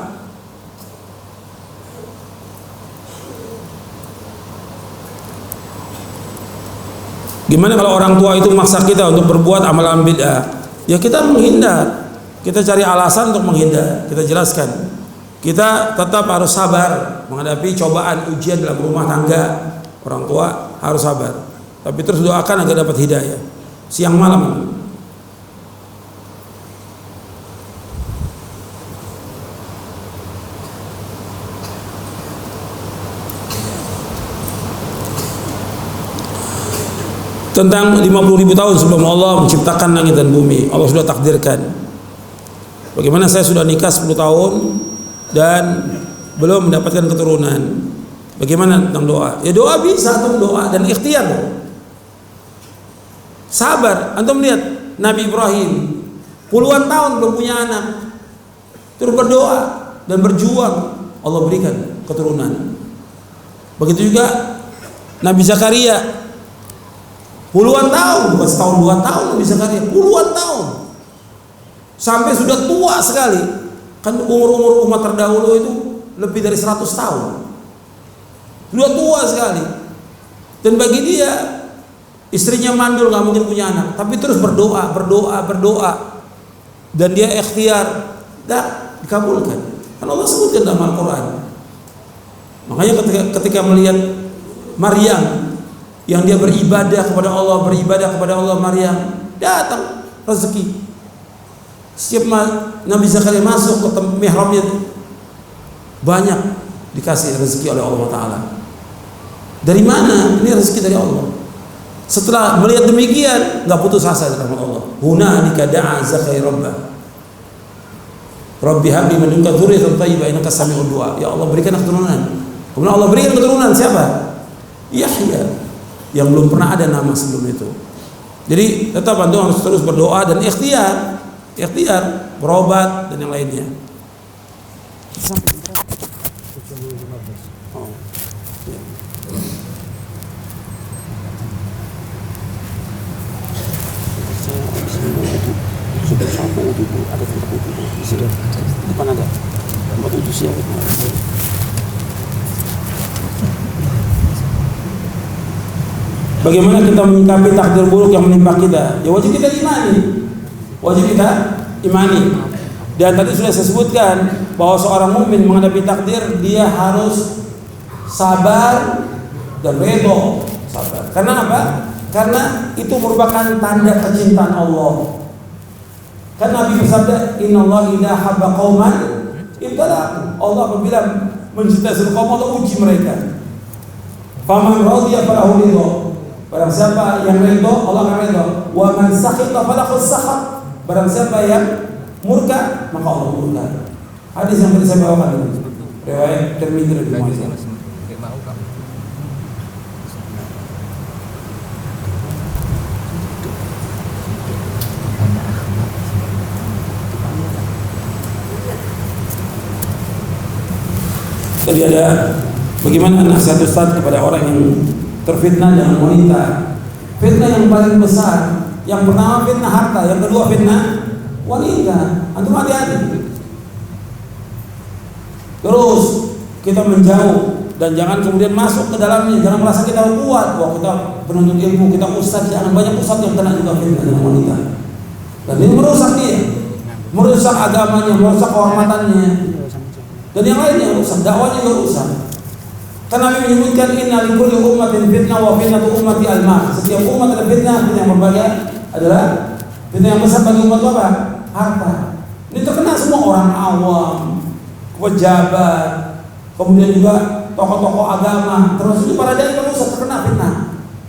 Gimana kalau orang tua itu memaksa kita untuk berbuat amalan bid'ah? Ya kita menghindar, kita cari alasan untuk menghindar. Kita jelaskan, kita tetap harus sabar menghadapi cobaan ujian dalam rumah tangga. Orang tua harus sabar. Tapi terus doakan agar dapat hidayah siang malam. Tentang 50.000 tahun sebelum Allah menciptakan langit dan bumi, Allah sudah takdirkan. Bagaimana saya sudah nikah 10 tahun dan belum mendapatkan keturunan. Bagaimana tentang doa? Ya doa bisa, antum doa dan ikhtiar. Sabar. Antum lihat Nabi Ibrahim puluhan tahun belum punya anak, terus berdoa dan berjuang, Allah berikan keturunan. Begitu juga Nabi Zakaria puluhan tahun, bukan setahun 2 tahun, Nabi Zakaria puluhan tahun sampai sudah tua sekali. Kan umur umat terdahulu itu lebih dari 100 tahun, sudah tua sekali. Dan bagi dia istrinya mandul, nggak mungkin punya anak, tapi terus berdoa dan dia ikhtiar, dah dikabulkan. Kan Allah sebutkan dalam Al-Quran. Makanya ketika melihat Maryam yang dia beribadah kepada Allah, Maryam datang rezeki. Setiap Nabi Zakaria masuk ke mihrabnya banyak dikasih rezeki oleh Allah Ta'ala. Dari mana? Ini rezeki dari Allah. Setelah melihat demikian, nggak putus asa dengan Allah. Hunalika da'a Zakaria rabbah, Rabbi habli min ladunka dzurriyyatan thayyibah innaka sami'ud du'a. Ya Allah, berikan keturunan. Kemudian Allah berikan keturunan siapa? Yahya, yang belum pernah ada nama sebelum itu. Jadi tetap antum harus terus berdoa dan ikhtiar, berobat dan yang lainnya. Depan ada tempat wudhu siap. Bagaimana kita menyikapi takdir buruk yang menimpa kita? Ya wajib kita imani. Dan tadi sudah saya sebutkan bahwa seorang mukmin menghadapi takdir dia harus sabar dan redha. Sabar. Karena apa? Karena itu merupakan tanda kecintaan Allah. Kan Nabi bersabda, "Innallaha idza habba qauman ibtala." Allah apabila mencintai sesuatu kaum, Allah uji mereka. Faman radiya falahu ridha. Barang siapa yang ridho, Allah akan ridho. Wa man sakhita falahu sakhat. Barang siapa yang murka, maka Allah murka. Hadis yang tadi saya bawakan ini, riwayat Tirmidzi dan Ibnu Majah. Tadi ada bagaimana nasihat Ustaz kepada orang yang terfitnah dengan wanita. Fitnah yang paling besar, yang pertama fitnah harta, yang kedua fitnah wanita. Antum hati-hati. Terus kita menjauh dan jangan kemudian masuk ke dalamnya. Jangan merasa kita kuat. Wah, kita penuntut ilmu, kita ustaz. Jangan, banyak ustaz yang kena juga fitnah dengan wanita. Dan ini merusak dia, merusak agamanya, merusak kehormatannya, dan yang lainnya rusak, dakwahnya juga rusak. Karena Nabi menyebutkan inna likulli ummatin fitnah wa fitnatu ummati al-ma. Setiap umat ada fitnah yang berbeda adalah fitnah yang besar bagi umat apa? Harta. Ini terkena semua orang awam, pejabat, kemudian juga tokoh-tokoh agama, termasuk para dai rusak terkena fitnah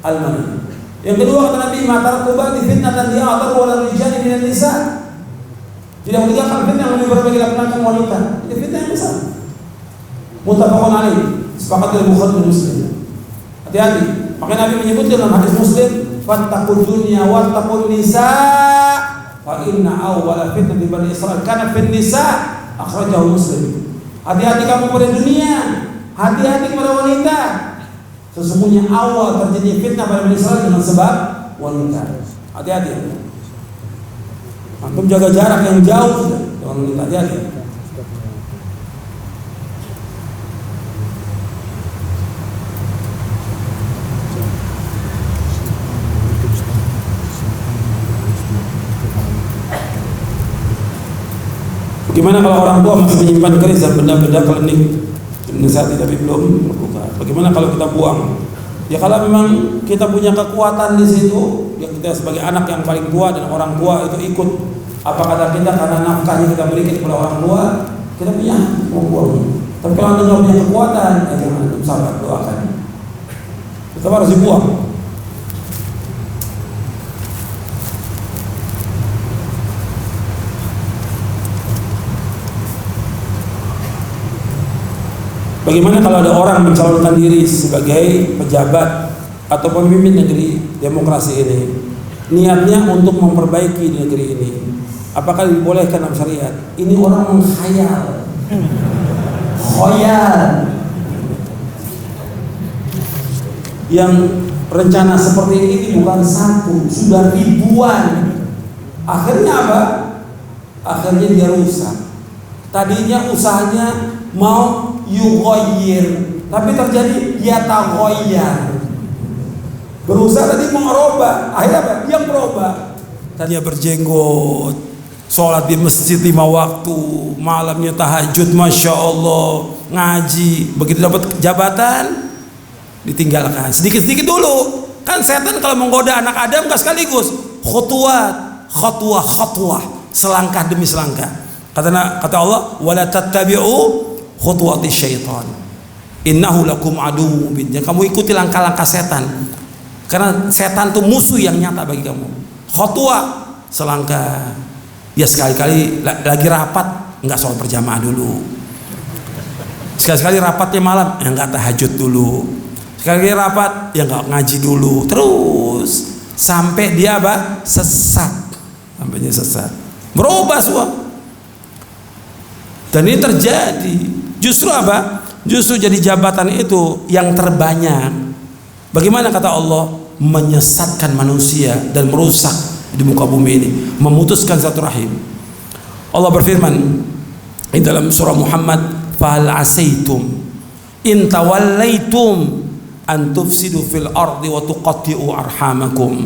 al-mal. Yang kedua kata Nabi, matar kubati fitnah dan dia atar wala rijali minan nisa. Tidak meninggalkan fitnah yang lebih berbagi laki-laki wanita. Ini fitnah yang besar. Muttafaqun alaih. Sepakat dari Bukhari dan Muslim. Hati-hati. Maka Nabi menyebutkan dalam hadis Muslim, fattaqud dunya wattaqun nisa fa inna awwala fitnati bani Israil kana fin nisa, akhrajahu Muslim. Hati-hati kamu pada dunia, hati-hati pada wanita. Sesungguhnya awal terjadi fitnah pada Bani Israil dengan sebab wanita. Hati-hati. Antum jaga jarak yang jauh dengan wanita. Hati-hati. Bagaimana kalau orang tua masih menyimpan keris dan benda-benda klinik saat tapi belum berbuka? Bagaimana kalau kita buang Ya kalau memang kita punya kekuatan di situ, ya kita sebagai anak yang paling tua dan orang tua itu ikut apa kata kita, karena nafkahnya kita berikan kepada orang tua, kita punya kemampuan. Tapi kalau anda nggak punya kekuatan, ya jangan antum sabar, doakan. Tetap harus dibuang. Bagaimana kalau ada orang mencalonkan diri sebagai pejabat atau pemimpin negeri demokrasi ini, niatnya untuk memperbaiki di negeri ini, apakah dibolehkan dalam syariat? Ini orang menghayal, khoyal, yang rencana seperti ini bukan satu, sudah ribuan. Akhirnya apa? Akhirnya dia rusak. Tadinya usahanya mau yugoyir, tapi terjadi yatagoyar. Berusaha tadi merubah, akhirnya apa? Dia merubah. Tadinya berjenggot, sholat di masjid 5 waktu, malamnya tahajud, masya Allah, ngaji. Begitu dapat jabatan, ditinggalkan sedikit-sedikit dulu. Kan setan kalau menggoda anak Adam nggak sekaligus, khutwah, selangkah demi selangkah. Kata Allah, wala tattabi'u khutuwati syaitan innahu lakum aduwwun mubin. Jangan kamu ikuti langkah-langkah setan, karena setan itu musuh yang nyata bagi kamu. Khutwah, selangkah. Ya sekali-kali lagi rapat nggak sholat berjamaah dulu, sekali-sekali rapatnya malam ya nggak tahajud dulu, sekali-kali rapat ya nggak ngaji dulu, terus sampai dia apa? Sesat, sampainya sesat, berubah semua. Dan ini terjadi. Justru apa? Justru jadi jabatan itu yang terbanyak. Bagaimana kata Allah? Menyesatkan manusia dan merusak di muka bumi ini, memutuskan satu rahim. Allah berfirman di dalam surah Muhammad, fahal asaitum in tawallaitum an tufsidu fil ardi wa tuqatti'u arhamakum.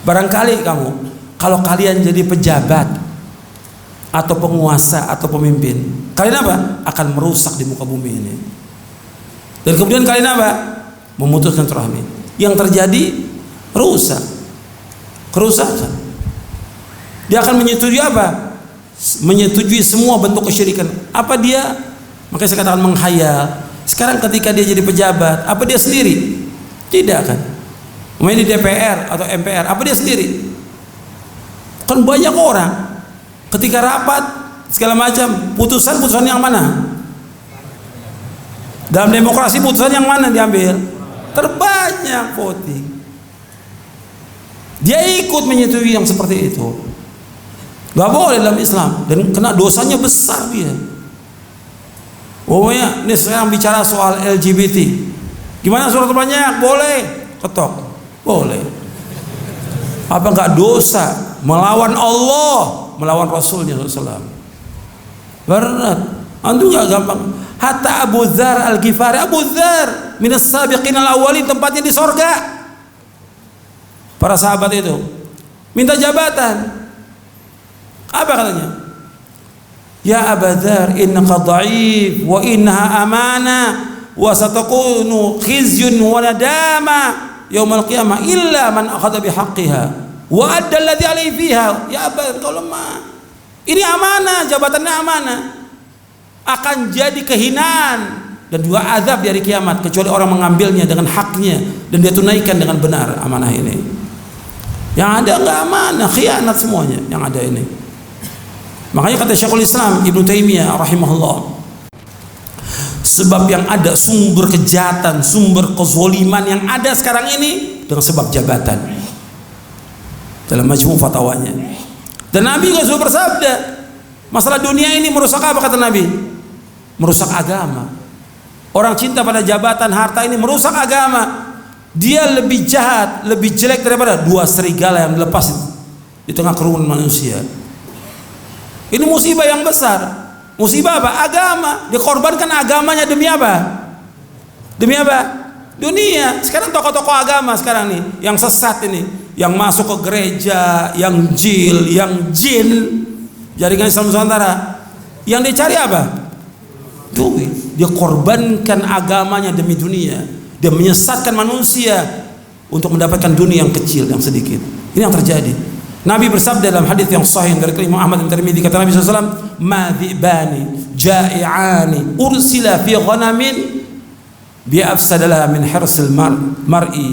Barangkali kamu, kalau kalian jadi pejabat atau penguasa atau pemimpin, kalian apa? Akan merusak di muka bumi ini. Dan kemudian kalian apa? Memutuskan rahmi. Yang terjadi rusak, kerusakan. Dia akan menyetujui apa? Menyetujui semua bentuk kesyirikan. Apa dia? Makanya saya katakan menghayal. Sekarang ketika dia jadi pejabat, apa dia sendiri? Tidak kan? Main di DPR atau MPR, apa dia sendiri? Kan banyak orang. Ketika rapat segala macam, putusan yang mana? Dalam demokrasi putusan yang mana diambil? Terbanyak voting. Dia ikut menyetujui yang seperti itu. Gak boleh dalam Islam, dan kena dosanya besar dia. Pokoknya ini sekarang bicara soal LGBT. Gimana surat terbanyak? Boleh. Ketok. Boleh. Apa enggak dosa melawan Allah, melawan Rasulnya SAW? Berat. Antum nggak gampang. Hatta Abu Dzar Al-Ghifari, Abu Dzar minas sabiqin al-awwalin, tempatnya di sorga. Para sahabat itu minta jabatan. Apa katanya? Ya Abu Dzar, innaka dha'if wa innaha amanah wa satakunu khizyun wa nadama yaumal qiyamah illa man akhadha bihaqqiha wa adda alladhi alayhi fiha. Ya Abu Dzar, kau lemah. Ini amanah, jabatannya amanah. Akan jadi kehinaan dan juga azab di hari kiamat, kecuali orang mengambilnya dengan haknya dan dia tunaikan dengan benar amanah ini. Yang ada enggak amanah, khianat semuanya yang ada ini. Makanya kata Syekhul Islam Ibnu Taimiyah rahimahullah, sebab yang ada sumber kejahatan, sumber kezaliman yang ada sekarang ini dengan sebab jabatan. Dalam majmu' fatwanya. Dan Nabi juga sudah bersabda, masalah dunia ini merusak apa kata Nabi? Merusak agama. Orang cinta pada jabatan, harta ini merusak agama. Dia lebih jahat, lebih jelek daripada dua serigala yang dilepas di tengah kerumunan manusia. Ini musibah yang besar. Musibah apa? Agama. Dikorbankan agamanya demi apa? Demi apa? Dunia. Sekarang tokoh-tokoh agama sekarang nih yang sesat ini, yang masuk ke gereja, yang jin, jaringan Islam Nusantara, yang dicari apa? Duit. Dia korbankan agamanya demi dunia. Dia menyesatkan manusia untuk mendapatkan dunia yang kecil, yang sedikit. Ini yang terjadi. Nabi bersabda dalam hadis yang sahih dari Imam Ahmad dan Tirmidzi, kata Nabi SAW, "Ma dhibani ja'i'ani ursila fi ghanamin bi afsadalaha min hirsil mar'i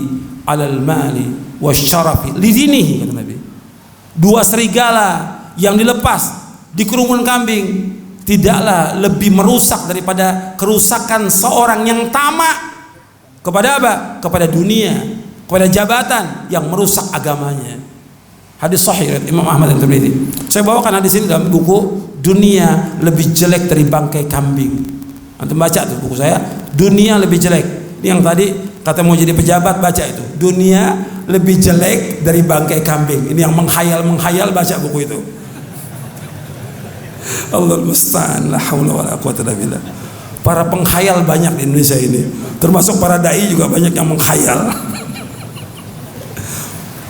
'alal mali wasyarafi lidinihi," kata Nabi. Dua serigala yang dilepas di kerumun kambing tidaklah lebih merusak daripada kerusakan seorang yang tamak kepada apa? Kepada dunia, kepada jabatan, yang merusak agamanya. Hadis sahih Imam Ahmad dan Tirmidzi. Saya bawakan hadis ini dalam buku Dunia Lebih Jelek dari Bangkai Kambing. Antum baca tuh buku saya, Dunia Lebih Jelek. Ini yang tadi kata mau jadi pejabat, baca itu. Dunia Lebih Jelek dari Bangkai Kambing. Ini yang menghayal, baca buku itu. Allah musta'an, la haula wala quwwata illa billah. Para penghayal banyak di Indonesia ini. Termasuk para dai juga banyak yang menghayal.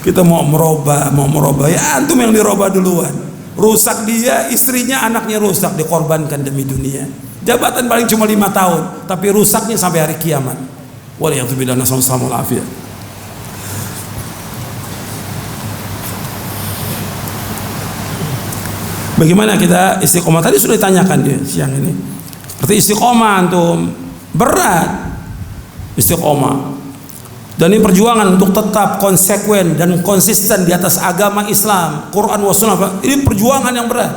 Kita mau merubah, ya antum yang dirubah duluan. Rusak dia, istrinya, anaknya rusak, dikorbankan demi dunia. Jabatan paling cuma 5 tahun, tapi rusaknya sampai hari kiamat. Waliyadzubillah, nasallallahu alaihi wasallam. Bagaimana kita istiqomah? Tadi sudah ditanyakan dia siang ini. Berarti istiqomah antum berat istiqomah. Dan ini perjuangan untuk tetap konsekuen dan konsisten di atas agama Islam, Quran wa Sunnah. Ini perjuangan yang berat.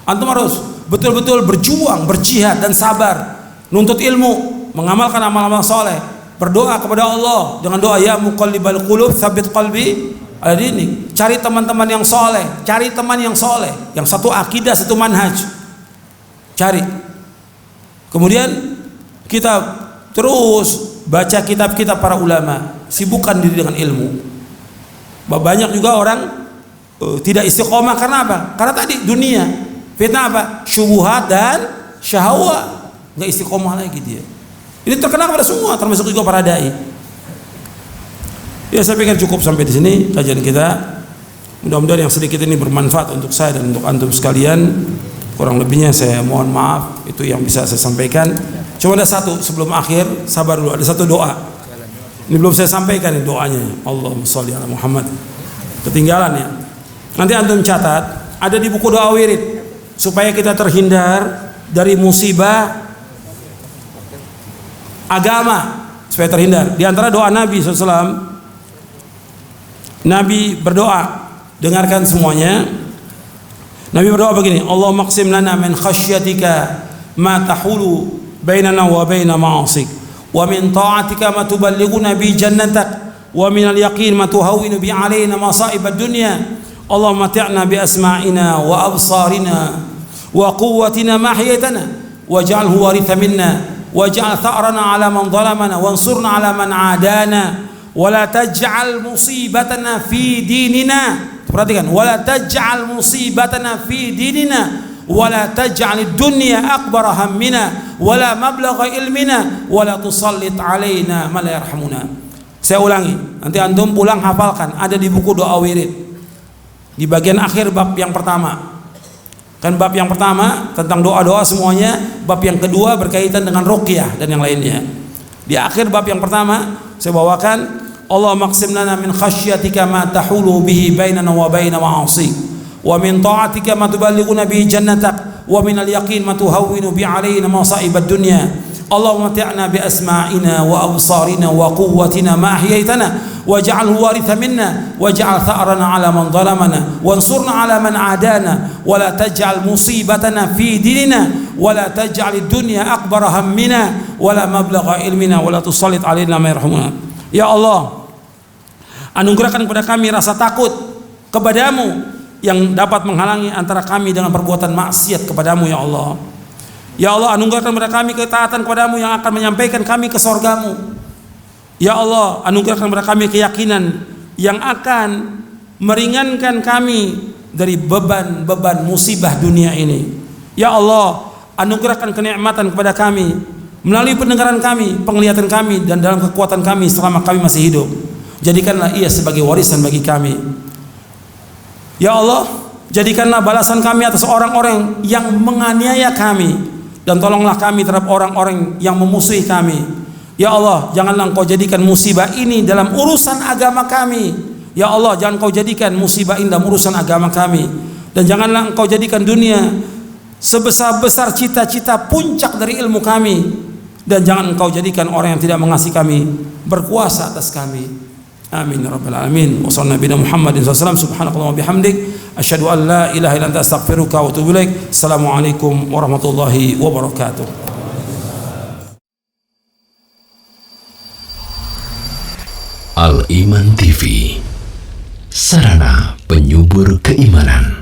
Antum harus betul-betul berjuang, berjihad dan sabar, nuntut ilmu, mengamalkan amal-amal soleh, berdoa kepada Allah dengan doa ya muqallibal qulub tsabit qalbi ala dinik. Cari teman-teman yang soleh, cari teman yang soleh, yang satu akidah, satu manhaj. Cari. Kemudian kita terus baca kitab-kitab para ulama, sibukkan diri dengan ilmu. Banyak juga orang tidak istiqomah karena apa? Karena tadi dunia, fitnah apa? Syubhat dan syahwat. Enggak istiqomah lagi dia. Ini terkena pada semua, termasuk juga para dai. Ya, saya pikir cukup sampai di sini kajian kita. Mudah-mudahan yang sedikit ini bermanfaat untuk saya dan untuk antum sekalian. Kurang lebihnya saya mohon maaf, itu yang bisa saya sampaikan. Cuma ada satu sebelum akhir, sabar dulu, ada satu doa. Ini belum saya sampaikan ini doanya. Allahumma sholli ala Muhammad. Ketinggalan ya. Nanti antum catat, ada di buku doa wirid supaya kita terhindar dari musibah agama, supaya terhindar. Di antara doa Nabi SAW, Nabi berdoa, dengarkan semuanya. Nabi berdoa begini, Allahumma qsim lana min khasyatika ma tahulu bainana wa baina ma'asik wa min ta'atika ma tuballighuna bi jannatak wa min al-yaqin ma tuhawwinu bi alaina masa'ib ad-dunya. Allahumma mati'na bi asma'ina wa absarina wa quwwatina ma ahyaytana waj'alhu waritha minna waj'al tha'rana 'ala man zalamana wansurna 'ala man 'adana wa la taj'al musibatana fi dinina. Perhatikan, wala taj'al musibatana fi dinina wala taj'al dunya akbar hammina wala mablagha ilmina wala tusallit alaina ma la yarhamuna. Saya ulangi, nanti antum pulang hafalkan, ada di buku doa wirid di bagian akhir bab yang pertama. Kan bab yang pertama tentang doa-doa semuanya, bab yang kedua berkaitan dengan ruqyah dan yang lainnya. Di akhir bab yang pertama saya bawakan Allahumma qsim lana min khasyatika ma tahulu bihi bainana wa baina ma'asik wa min ta'atika ma tuballighuna bihi jannatak wa min al-yaqin ma tuhawwinu bi alaina masa'ib ad-dunya. Allahumma mati'na bi asma'ina wa absarina wa quwwatina ma ahyaytana waj'alhu waritha minna waj'al tha'rana 'ala man zalamana wansurna 'ala man 'adana wa la taj'al musibatana fi dinina wa la taj'al ad-dunya akbar hammina wa la mablagha ilmina wa la tusallit 'alaina ma yarhamuna. Ya Allah, anugerahkan kepada kami rasa takut kepadamu yang dapat menghalangi antara kami dengan perbuatan maksiat kepadamu ya Allah. Ya Allah, anugerahkan kepada kami ketaatan kepadamu yang akan menyampaikan kami ke surgamu. Ya Allah, anugerahkan kepada kami keyakinan yang akan meringankan kami dari beban-beban musibah dunia ini. Ya Allah, anugerahkan kenikmatan kepada kami melalui pendengaran kami, penglihatan kami, dan dalam kekuatan kami selama kami masih hidup. Jadikanlah ia sebagai warisan bagi kami. Ya Allah, jadikanlah balasan kami atas orang-orang yang menganiaya kami, dan tolonglah kami terhadap orang-orang yang memusuhi kami, Ya Allah, janganlah Engkau jadikan musibah ini dalam urusan agama kami. Ya Allah, jangan Engkau jadikan musibah ini dalam urusan agama kami. Dan janganlah Engkau jadikan dunia sebesar-besar cita-cita puncak dari ilmu kami. Dan jangan Engkau jadikan orang yang tidak mengasihi kami berkuasa atas kami. Amin ya rabbal alamin. Wa sallallahu nabiyana Muhammadin sallallahu alaihi wasallam. Subhanallahi wa bihamdik, asyhadu an la ilaha illa anta astaghfiruka wa atubu ilaik. Assalamualaikum warahmatullahi wabarakatuh. Al Iman TV, sarana penyubur keimanan.